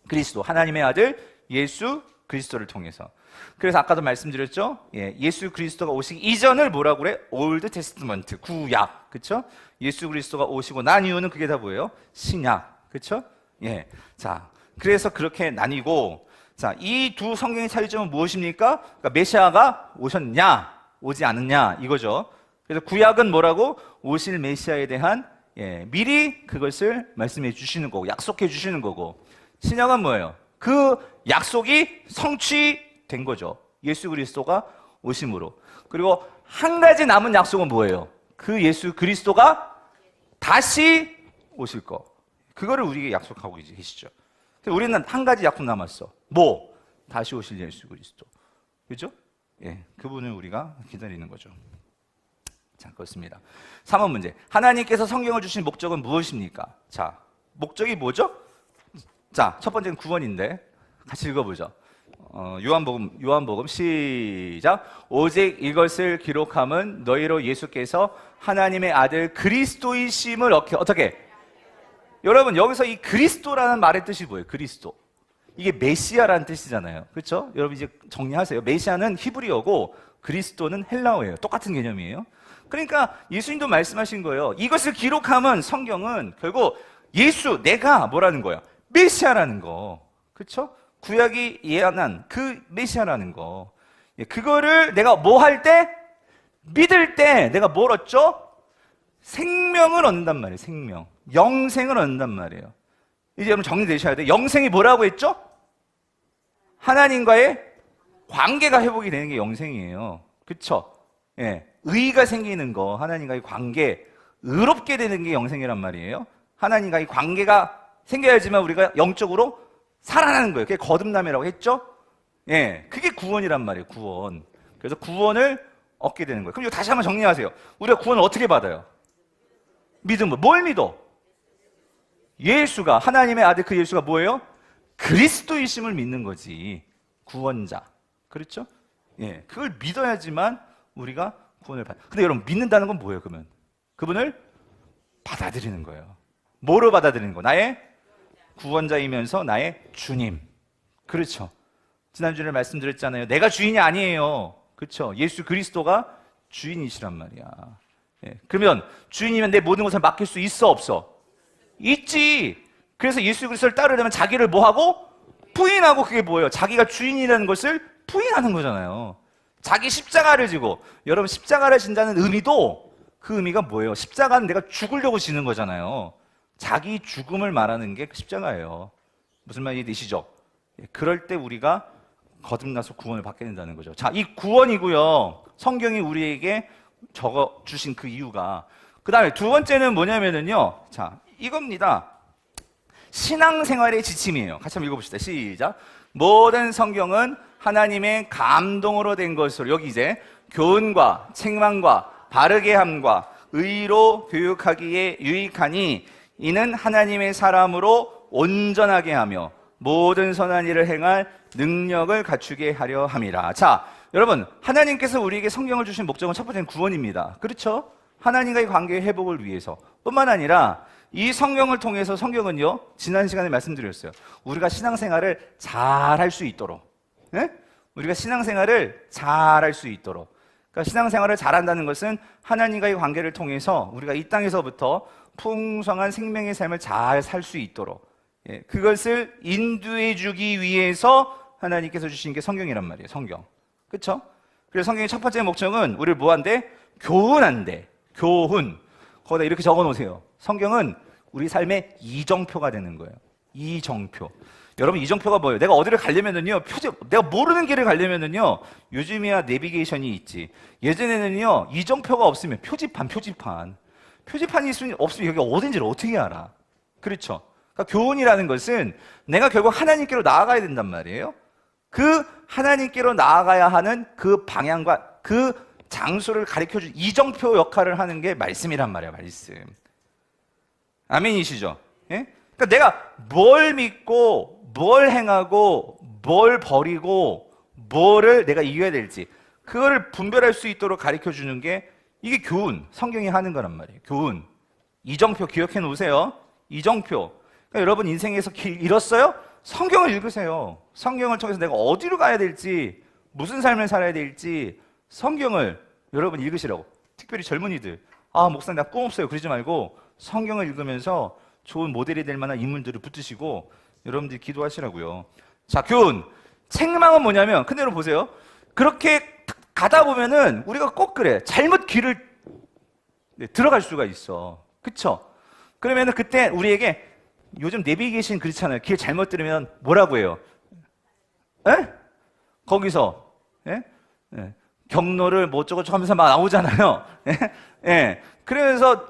그리스도, 하나님의 아들 예수 그리스도를 통해서. 그래서 아까도 말씀드렸죠? 예, 예수 그리스도가 오시기 이전을 뭐라고 그래? 올드 테스트먼트, 구약. 그렇죠? 예수 그리스도가 오시고 난 이유는 그게 다 뭐예요? 신약. 그렇죠? 예. 자, 그래서 그렇게 나뉘고, 자, 이 두 성경의 차이점은 무엇입니까? 그러니까 메시아가 오셨냐, 오지 않았냐 이거죠. 그래서 구약은 뭐라고? 오실 메시아에 대한 미리 그것을 말씀해 주시는 거고 약속해 주시는 거고, 신약은 뭐예요? 그 약속이 성취된 거죠. 예수 그리스도가 오심으로. 그리고 한 가지 남은 약속은 뭐예요? 그 예수 그리스도가 다시 오실 거. 그거를 우리에게 약속하고 계시죠. 우리는 한 가지 약속 남았어. 뭐? 다시 오실 예수 그리스도. 그죠? 예, 그분을 우리가 기다리는 거죠. 자, 그렇습니다. 3번 문제. 하나님께서 성경을 주신 목적은 무엇입니까? 자, 목적이 뭐죠? 자, 첫 번째는 구원인데 같이 읽어보죠. 요한복음 시작. 오직 이것을 기록함은 너희로 예수께서 하나님의 아들 그리스도이심을 어떻게? 여러분 여기서 이 그리스도라는 말의 뜻이 뭐예요? 그리스도. 이게 메시아라는 뜻이잖아요. 그렇죠? 여러분 이제 정리하세요. 메시아는 히브리어고 그리스도는 헬라어예요. 똑같은 개념이에요. 그러니까 예수님도 말씀하신 거예요. 이것을 기록함은 성경은 결국 예수, 내가 뭐라는 거야? 메시아라는 거. 그렇죠? 구약이 예언한 그 메시아라는 거. 그거를 내가 뭐 할 때? 믿을 때 내가 뭘 얻죠? 생명을 얻는단 말이에요. 생명. 영생을 얻는단 말이에요. 이제 여러분 정리되셔야 돼요. 영생이 뭐라고 했죠? 하나님과의 관계가 회복이 되는 게 영생이에요. 그렇죠? 예. 의가 생기는 거, 하나님과의 관계, 의롭게 되는 게 영생이란 말이에요. 하나님과의 관계가 생겨야지만 우리가 영적으로 살아나는 거예요. 그게 거듭남이라고 했죠? 예, 그게 구원이란 말이에요. 구원. 그래서 구원을 얻게 되는 거예요. 그럼 이거 다시 한번 정리하세요. 우리가 구원을 어떻게 받아요? 믿음으로. 뭘 믿어? 예수가, 하나님의 아들 그 예수가 뭐예요? 그리스도이심을 믿는 거지. 구원자. 그렇죠? 예, 그걸 믿어야지만 우리가 구원을 받아요. 근데 여러분 믿는다는 건 뭐예요? 그러면 그분을 받아들이는 거예요. 뭐로 받아들이는 거? 나의 구원자이면서 나의 주님. 그렇죠? 지난주에 말씀드렸잖아요. 내가 주인이 아니에요. 그렇죠? 예수 그리스도가 주인이시란 말이야. 예. 그러면 주인이면 내 모든 것을 맡길 수 있어 없어? 있지. 그래서 예수 그리스도를 따르려면 자기를 뭐하고? 부인하고. 그게 뭐예요? 자기가 주인이라는 것을 부인하는 거잖아요. 자기 십자가를 지고. 여러분 십자가를 진다는 의미도 그 의미가 뭐예요? 십자가는 내가 죽으려고 지는 거잖아요. 자기 죽음을 말하는 게 십자가예요. 무슨 말인지 되시죠? 그럴 때 우리가 거듭나서 구원을 받게 된다는 거죠. 자, 이 구원이고요. 성경이 우리에게 적어 주신 그 이유가. 그 다음에 두 번째는 뭐냐면은요. 자, 이겁니다. 신앙생활의 지침이에요. 같이 한번 읽어봅시다. 시작. 모든 성경은 하나님의 감동으로 된 것으로, 여기 이제 교훈과 책망과 바르게 함과 의로 교육하기에 유익하니 이는 하나님의 사람으로 온전하게 하며 모든 선한 일을 행할 능력을 갖추게 하려 함이라. 자, 여러분, 하나님께서 우리에게 성경을 주신 목적은 첫 번째는 구원입니다. 그렇죠? 하나님과의 관계의 회복을 위해서 뿐만 아니라 이 성경을 통해서 성경은요, 지난 시간에 말씀드렸어요. 우리가 신앙생활을 잘 할 수 있도록, 예? 우리가 신앙생활을 잘 할 수 있도록. 그러니까 신앙생활을 잘한다는 것은 하나님과의 관계를 통해서 우리가 이 땅에서부터 풍성한 생명의 삶을 잘 살 수 있도록, 예, 그것을 인도해 주기 위해서 하나님께서 주신 게 성경이란 말이에요. 성경. 그렇죠? 그래서 성경의 첫 번째 목적은 우리를 뭐한대? 교훈한대. 교훈. 거기다 이렇게 적어 놓으세요. 성경은 우리 삶의 이정표가 되는 거예요. 이정표. 여러분, 이정표가 뭐예요? 내가 어디를 가려면은요, 내가 모르는 길을 가려면은요, 요즘이야 내비게이션이 있지. 예전에는요, 이정표가 없으면 표지판이 없으면 여기 어딘지를 어떻게 알아? 그렇죠? 그러니까 교훈이라는 것은 내가 결국 하나님께로 나아가야 된단 말이에요. 그 하나님께로 나아가야 하는 그 방향과 그 장소를 가르쳐준 이정표 역할을 하는 게 말씀이란 말이에요. 말씀. 아멘이시죠? 예? 그러니까 내가 뭘 믿고 뭘 행하고 뭘 버리고 뭐를 내가 이겨야 될지 그거를 분별할 수 있도록 가르쳐주는 게 이게 교훈, 성경이 하는 거란 말이에요. 교훈. 이정표 기억해 놓으세요. 이정표. 그러니까 여러분 인생에서 길 잃었어요? 성경을 읽으세요. 성경을 통해서 내가 어디로 가야 될지, 무슨 삶을 살아야 될지 성경을 여러분 읽으시라고. 특별히 젊은이들, 아 목사님 나 꿈 없어요 그러지 말고 성경을 읽으면서 좋은 모델이 될 만한 인물들을 붙드시고 여러분들이 기도하시라고요. 자, 교훈. 책망은 뭐냐면, 근데 여러분 보세요. 그렇게 가다 보면은 우리가 꼭 그래. 잘못 길을 들어갈 수가 있어. 그쵸? 그러면은 그때 우리에게 요즘 내비게이션 그렇잖아요. 길 잘못 들으면 뭐라고 해요? 에? 거기서 예? 예. 경로를 뭐 어쩌고저쩌고 하면서 막 나오잖아요. 예? 예. 그러면서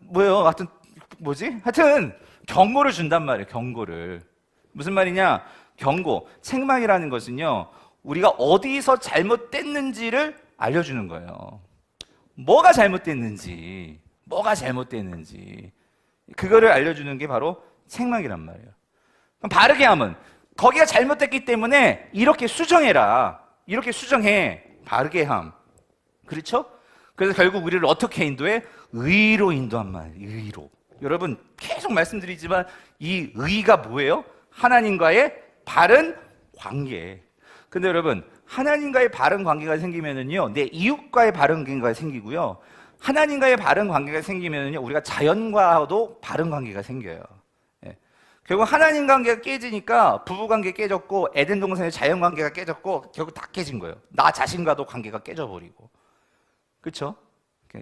뭐예요? 하여튼 경고를 준단 말이에요. 경고를. 무슨 말이냐? 경고. 책망이라는 것은요, 우리가 어디서 잘못됐는지를 알려주는 거예요. 뭐가 잘못됐는지 그거를 알려주는 게 바로 책망이란 말이에요. 그럼 바르게 함은 거기가 잘못됐기 때문에 이렇게 수정해라. 이렇게 수정해. 바르게 함. 그렇죠? 그래서 결국 우리를 어떻게 인도해? 의로 인도한 말이에요. 의로. 여러분 계속 말씀드리지만 이 의가 뭐예요? 하나님과의 바른 관계. 근데 여러분 하나님과의 바른 관계가 생기면은요, 내 이웃과의 바른 관계가 생기고요, 하나님과의 바른 관계가 생기면은요, 우리가 자연과도 바른 관계가 생겨요. 예. 결국 하나님 관계가 깨지니까 부부 관계 깨졌고 에덴 동산의 자연 관계가 깨졌고 결국 다 깨진 거예요. 나 자신과도 관계가 깨져버리고. 그렇죠?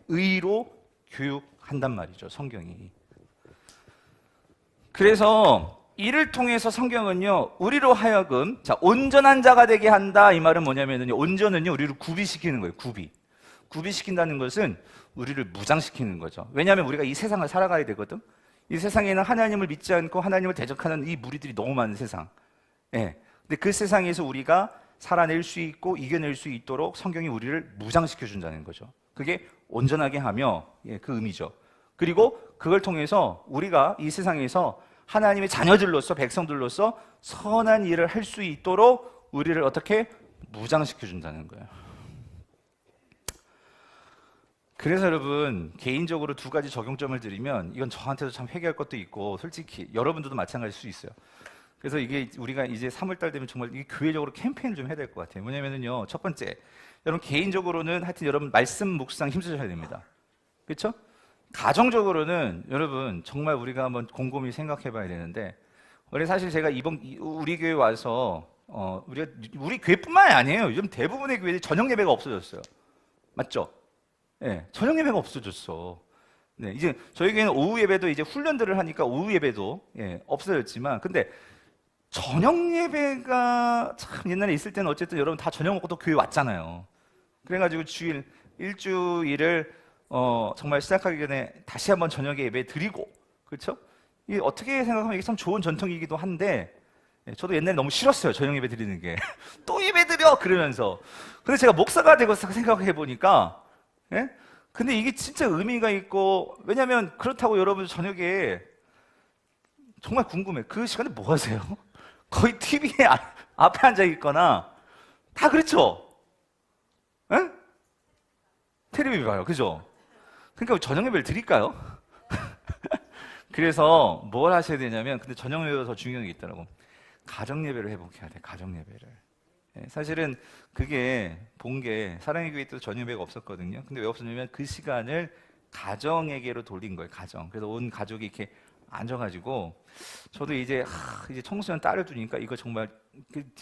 의로 교육한단 말이죠, 성경이. 그래서 이를 통해서 성경은요, 우리로 하여금, 자, 온전한 자가 되게 한다. 이 말은 뭐냐면요, 온전은요, 우리를 구비시키는 거예요. 구비시킨다는 것은 우리를 무장시키는 거죠. 왜냐하면 우리가 이 세상을 살아가야 되거든. 이 세상에는 하나님을 믿지 않고 하나님을 대적하는 이 무리들이 너무 많은 세상. 예. 근데 그 세상에서 우리가 살아낼 수 있고 이겨낼 수 있도록 성경이 우리를 무장시켜 준다는 거죠. 그게 온전하게 하며, 예, 그 의미죠. 그리고 그걸 통해서 우리가 이 세상에서 하나님의 자녀들로서, 백성들로서 선한 일을 할 수 있도록 우리를 어떻게 무장시켜 준다는 거예요. 그래서 여러분 개인적으로 두 가지 적용점을 드리면, 이건 저한테도 참 회개할 것도 있고 솔직히 여러분들도 마찬가지일 수 있어요. 그래서 이게 우리가 이제 3월달 되면 정말 이게 교회적으로 캠페인을 좀 해야 될 것 같아요. 뭐냐면요, 첫 번째, 여러분 개인적으로는 하여튼 여러분 말씀 묵상 힘쓰셔야 됩니다. 그렇죠? 가정적으로는 여러분 정말 우리가 한번 곰곰이 생각해 봐야 되는데, 원래 사실 제가 우리 교회 와서 우리 교회뿐만이 아니에요. 요즘 대부분의 교회들이 저녁 예배가 없어졌어요. 맞죠? 네, 저녁 예배가 없어졌어. 네, 이제 저희 교회는 오후 예배도 이제 훈련들을 하니까 오후 예배도, 예, 없어졌지만, 근데 저녁 예배가 참 옛날에 있을 때는 어쨌든 여러분 다 저녁 먹고 또 교회 왔잖아요. 그래가지고 일주일을 정말 시작하기 전에 다시 한번 저녁에 예배 드리고, 그렇죠? 이게 어떻게 생각하면 이게 참 좋은 전통이기도 한데, 예, 저도 옛날에 너무 싫었어요, 저녁 예배 드리는 게. 또 예배 드려! 그러면서. 근데 제가 목사가 되고 생각해 보니까, 예? 근데 이게 진짜 의미가 있고, 왜냐면 그렇다고 여러분 저녁에 정말 궁금해. 그 시간에 뭐 하세요? 거의 TV에 앞에 앉아 있거나 다 그렇죠? 응? 텔레비전 봐요. 그죠? 그러니까 저녁 예배를 드릴까요? 그래서 뭘 하셔야 되냐면, 근데 저녁 예배가 더 중요한 게 있더라고. 가정 예배를 회복해야 돼. 가정 예배를. 사실은 그게 본 게 사랑의 교회 때도 저녁 예배가 없었거든요. 근데 왜 없었냐면 그 시간을 가정에게로 돌린 거예요. 가정. 그래서 온 가족이 이렇게 앉아가지고, 저도 이제 청소년 딸을 두니까 이거 정말,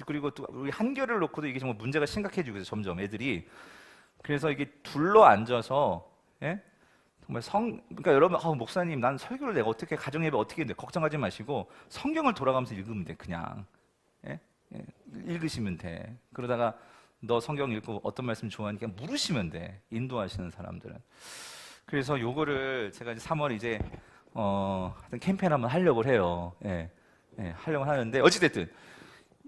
그리고 또 우리 한결을 놓고도 이게 정말 문제가 심각해지고 있어요. 점점 애들이. 그래서 이게 둘러 앉아서, 예? 정말 그러니까 여러분, 목사님, 난 설교를 내가 어떻게, 가정예배 어떻게 돼? 걱정하지 마시고 성경을 돌아가면서 읽으면 돼. 그냥. 예? 예. 읽으시면 돼. 그러다가 너 성경 읽고 어떤 말씀 좋아하니까 물으시면 돼. 인도하시는 사람들은. 그래서 요거를 제가 이제 3월 이제 하여튼 캠페인 한번 하려고 해요. 예. 예, 하려고 하는데 어찌됐든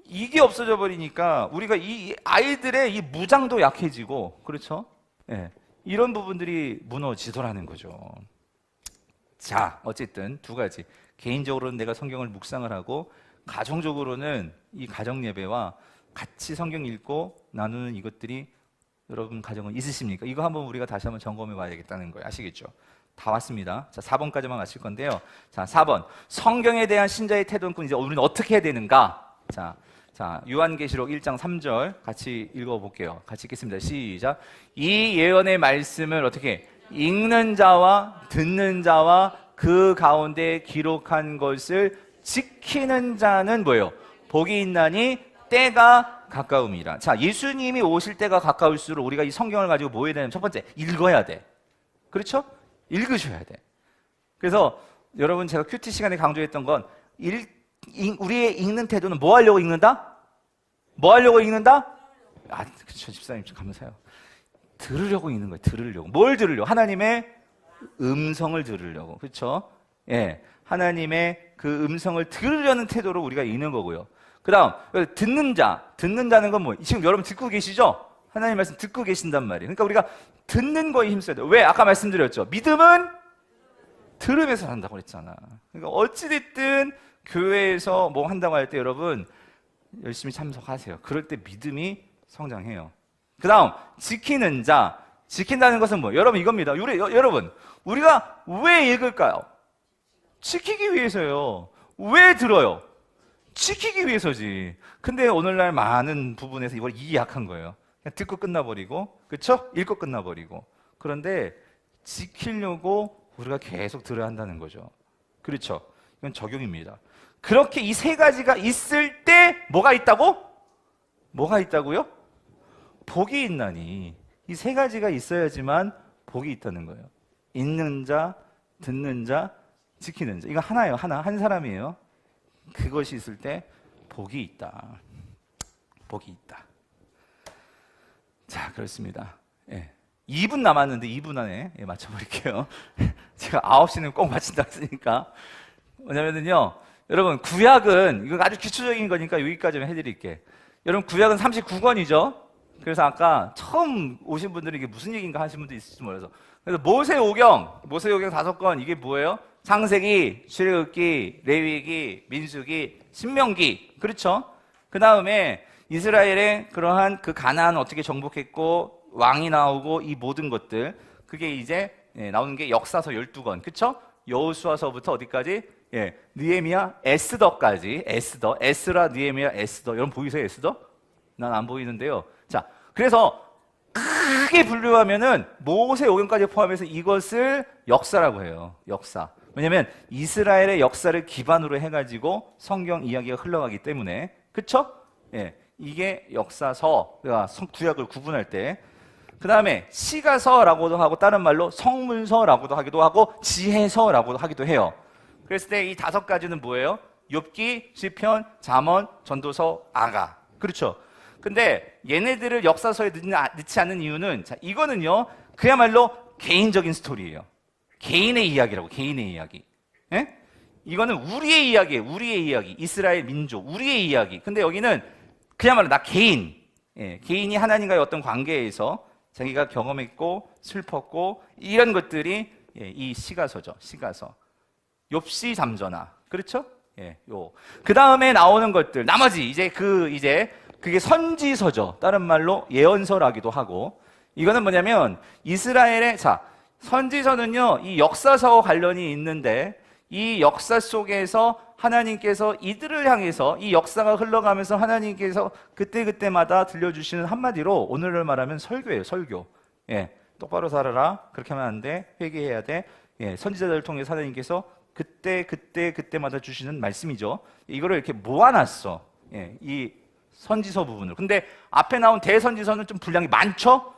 이게 없어져 버리니까 우리가 이 아이들의 이 무장도 약해지고, 그렇죠? 예. 이런 부분들이 무너지더라는 거죠. 자, 어쨌든 두 가지. 개인적으로는 내가 성경을 묵상을 하고, 가정적으로는 이 가정 예배와 같이 성경 읽고 나누는 이것들이 여러분 가정은 있으십니까? 이거 한번 우리가 다시 한번 점검해 봐야겠다는 거예요. 아시겠죠? 다 왔습니다. 자, 4번까지만 마칠 건데요. 자, 4번. 성경에 대한 신자의 태도는 이제 우리는 어떻게 해야 되는가? 자, 요한계시록 1장 3절 같이 읽어볼게요. 같이 읽겠습니다. 시작. 이 예언의 말씀을 어떻게 읽는 자와 듣는 자와 그 가운데 기록한 것을 지키는 자는 뭐예요? 복이 있나니 때가 가까움이라. 자, 예수님이 오실 때가 가까울수록 우리가 이 성경을 가지고 뭐 해야 되냐면, 첫 번째, 읽어야 돼. 그렇죠? 읽으셔야 돼. 그래서 여러분, 제가 큐티 시간에 강조했던 건 우리의 읽는 태도는 뭐 하려고 읽는다? 뭐 하려고 읽는다? 그렇죠. 집사님 좀 감사해요. 들으려고 읽는 거예요. 들으려고. 뭘 들으려고? 하나님의 음성을 들으려고. 그렇죠? 예. 하나님의 그 음성을 들으려는 태도로 우리가 읽는 거고요. 그 다음, 듣는 자는 건 뭐? 지금 여러분 듣고 계시죠? 하나님 말씀 듣고 계신단 말이에요. 그러니까 우리가 듣는 거에 힘써야 돼요. 왜? 아까 말씀드렸죠. 믿음은 들으면서 한다고 그랬잖아. 그러니까 어찌됐든 교회에서 뭐 한다고 할 때 여러분 열심히 참석하세요. 그럴 때 믿음이 성장해요. 그 다음, 지키는 자. 지킨다는 것은 뭐? 여러분 이겁니다. 여러분, 우리가 왜 읽을까요? 지키기 위해서요. 왜 들어요? 지키기 위해서지. 근데 오늘날 많은 부분에서 이걸 이해약한 거예요. 그냥 듣고 끝나버리고, 그렇죠? 읽고 끝나버리고. 그런데 지키려고 우리가 계속 들어야 한다는 거죠. 그렇죠? 이건 적용입니다. 그렇게 이 세 가지가 있을 때 뭐가 있다고? 뭐가 있다고요? 복이 있나니. 이 세 가지가 있어야지만 복이 있다는 거예요. 읽는 자, 듣는 자, 지키는 자. 이거 하나예요. 한 사람이에요. 그것이 있을 때 복이 있다. 복이 있다. 자, 그렇습니다. 예. 2분 남았는데 2분 안에 맞춰버릴게요. 제가 9시는 꼭 마친다 했으니까. 뭐냐면요, 여러분 구약은 이거 아주 기초적인 거니까 여기까지만 해드릴게. 여러분 구약은 39권이죠. 그래서 아까 처음 오신 분들은 이게 무슨 얘기인가 하시는 분도 있을지 몰라서. 그래서 모세오경 5권 이게 뭐예요? 창세기, 출애굽기, 레위기, 민수기, 신명기. 그렇죠? 그 다음에 이스라엘의 그러한 그 가나안을 어떻게 정복했고 왕이 나오고 이 모든 것들, 그게 이제 나오는 게 역사서 12권. 그렇죠? 여호수아서부터 어디까지? 느헤미야, 에스더까지. 에스라, 느헤미야, 에스더. 여러분 보이세요, 에스더? 난 안 보이는데요. 자, 그래서 크게 분류하면은 모세오경까지 포함해서 이것을 역사라고 해요. 역사. 왜냐면 이스라엘의 역사를 기반으로 해가지고 성경 이야기가 흘러가기 때문에. 그쵸? 예, 이게 역사서, 구약을 구분할 때. 그 다음에 시가서라고도 하고 다른 말로 성문서라고도 하기도 하고 지혜서라고도 하기도 해요. 그랬을 때 이 5가지는 뭐예요? 욥기, 시편, 잠언, 전도서, 아가. 그렇죠? 근데 얘네들을 역사서에 넣지 않는 이유는, 자, 이거는요 그야말로 개인적인 스토리예요. 개인의 이야기라고. 개인의 이야기. 예? 이거는 우리의 이야기예요. 우리의 이야기. 이스라엘 민족, 우리의 이야기. 근데 여기는 그야말로 나 개인. 개인이 하나님과의 어떤 관계에서 자기가 경험했고 슬펐고 이런 것들이 이 시가서죠. 시가서. 욥시 잠저나. 그렇죠? 그 다음에 나오는 것들 나머지 이제 그게 선지서죠. 다른 말로 예언서라기도 하고. 이거는 뭐냐면 이스라엘의 선지서는요, 이 역사서와 관련이 있는데 이 역사 속에서 하나님께서 이들을 향해서 이 역사가 흘러가면서 하나님께서 그때그때마다 들려주시는 한마디로 오늘을 말하면 설교예요. 설교. 똑바로 살아라. 그렇게 하면 안 돼. 회개해야 돼. 선지자들을 통해서 하나님께서 그때마다 주시는 말씀이죠. 이거를 이렇게 모아놨어. 이 선지서 부분을. 근데 앞에 나온 대선지서는 좀 분량이 많죠?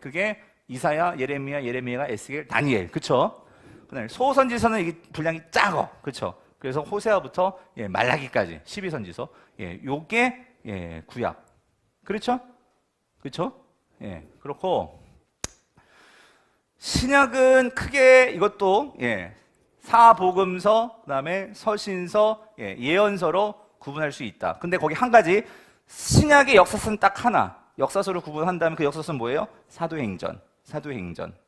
그게 이사야, 예레미야가 에스겔, 다니엘. 그쵸? 그다음에 소선지서는 이게 분량이 작어. 그쵸? 그래서 호세아부터 말라기까지 12선지서. 요게 구약. 그렇죠? 그렇죠? 그렇고 신약은 크게 이것도 사복음서, 그다음에 서신서, 예언서로 구분할 수 있다. 근데 거기 한 가지 신약의 역사서는 딱 하나. 역사서로 구분한다면 그 역사서는 뭐예요? 사도행전.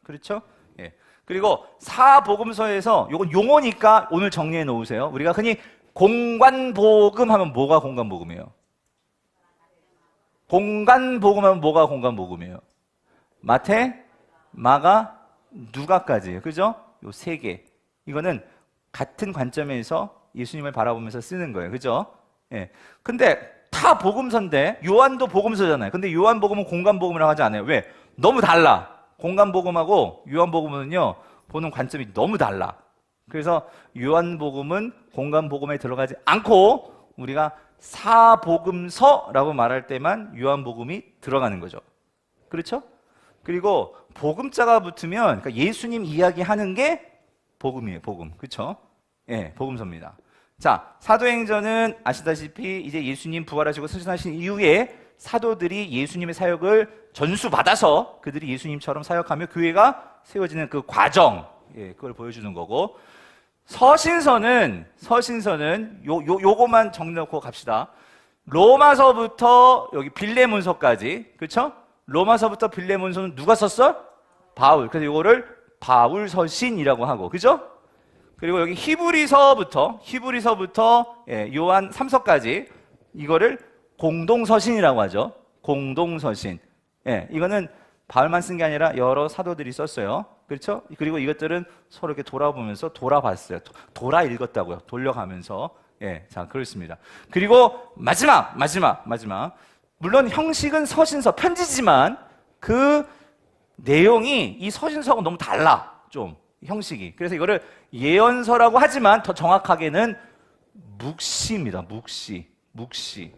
그렇죠? 그리고 사복음서에서 요건 용어니까 오늘 정리해 놓으세요. 우리가 흔히 공관복음 하면 뭐가 공관복음이에요? 공관복음 하면 뭐가 공관복음이에요? 마태, 마가, 누가까지. 그죠? 요 세 개. 이거는 같은 관점에서 예수님을 바라보면서 쓰는 거예요. 그죠? 근데 다 복음서인데 요한도 복음서잖아요. 근데 요한복음은 공관복음이라고 하지 않아요. 왜? 너무 달라. 공관복음하고 요한복음은요, 보는 관점이 너무 달라. 그래서 요한복음은 공관복음에 들어가지 않고 우리가 사복음서라고 말할 때만 요한복음이 들어가는 거죠. 그렇죠? 그리고 복음자가 붙으면 그러니까 예수님 이야기하는 게 복음이에요. 복음. 그렇죠? 복음서입니다. 자, 사도행전은 아시다시피 이제 예수님 부활하시고 승천하신 이후에 사도들이 예수님의 사역을 전수받아서 그들이 예수님처럼 사역하며 교회가 세워지는 그 과정, 그걸 보여주는 거고, 서신서는 요거만 정리놓고 갑시다. 로마서부터 여기 빌레몬서까지, 그렇죠? 로마서부터 빌레몬서는 누가 썼어? 바울. 그래서 요거를 바울 서신이라고 하고, 그죠? 그리고 여기 히브리서부터 요한 3서까지 이거를 공동서신이라고 하죠. 공동서신. 이거는 바울만 쓴 게 아니라 여러 사도들이 썼어요. 그렇죠? 그리고 이것들은 서로 이렇게 돌아보면서 돌아봤어요. 돌아 읽었다고요. 돌려가면서. 자, 그렇습니다. 그리고 마지막. 물론 형식은 서신서, 편지지만 그 내용이 이 서신서하고 너무 달라. 좀 형식이. 그래서 이거를 예언서라고 하지만 더 정확하게는 묵시입니다. 묵시.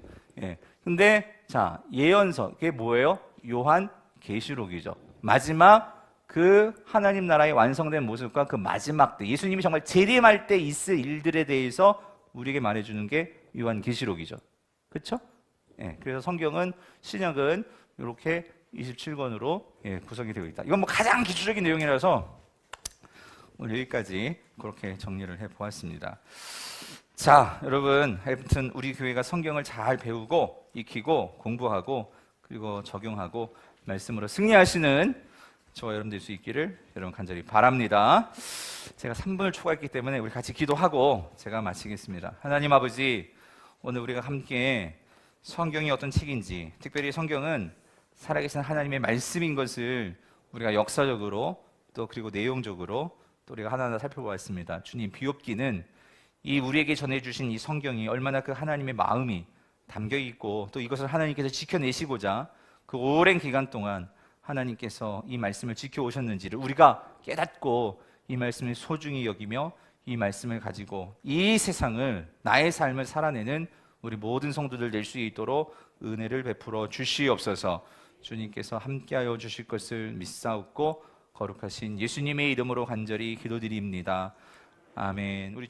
근데 자, 예언서 그게 뭐예요? 요한 계시록이죠. 마지막 그 하나님 나라의 완성된 모습과 그 마지막 때 예수님이 정말 재림할 때 있을 일들에 대해서 우리에게 말해주는 게 요한 계시록이죠. 그렇죠? 그래서 성경은 신약은 이렇게 27권으로 구성이 되어 있다. 이건 뭐 가장 기초적인 내용이라서 오늘 여기까지 그렇게 정리를 해보았습니다. 자, 여러분, 하여튼 우리 교회가 성경을 잘 배우고 익히고 공부하고 그리고 적용하고 말씀으로 승리하시는 저와 여러분 될 수 있기를 여러분 간절히 바랍니다. 제가 3분을 초과했기 때문에 우리 같이 기도하고 제가 마치겠습니다. 하나님 아버지, 오늘 우리가 함께 성경이 어떤 책인지, 특별히 성경은 살아계신 하나님의 말씀인 것을 우리가 역사적으로 또 그리고 내용적으로 또 우리가 하나하나 살펴보았습니다. 주님, 비옵기는 이 우리에게 전해주신 이 성경이 얼마나 그 하나님의 마음이 담겨 있고 또 이것을 하나님께서 지켜내시고자 그 오랜 기간 동안 하나님께서 이 말씀을 지켜오셨는지를 우리가 깨닫고 이 말씀을 소중히 여기며 이 말씀을 가지고 이 세상을, 나의 삶을 살아내는 우리 모든 성도들 될 수 있도록 은혜를 베풀어 주시옵소서. 주님께서 함께하여 주실 것을 믿사옵고 거룩하신 예수님의 이름으로 간절히 기도드립니다. 아멘. 우리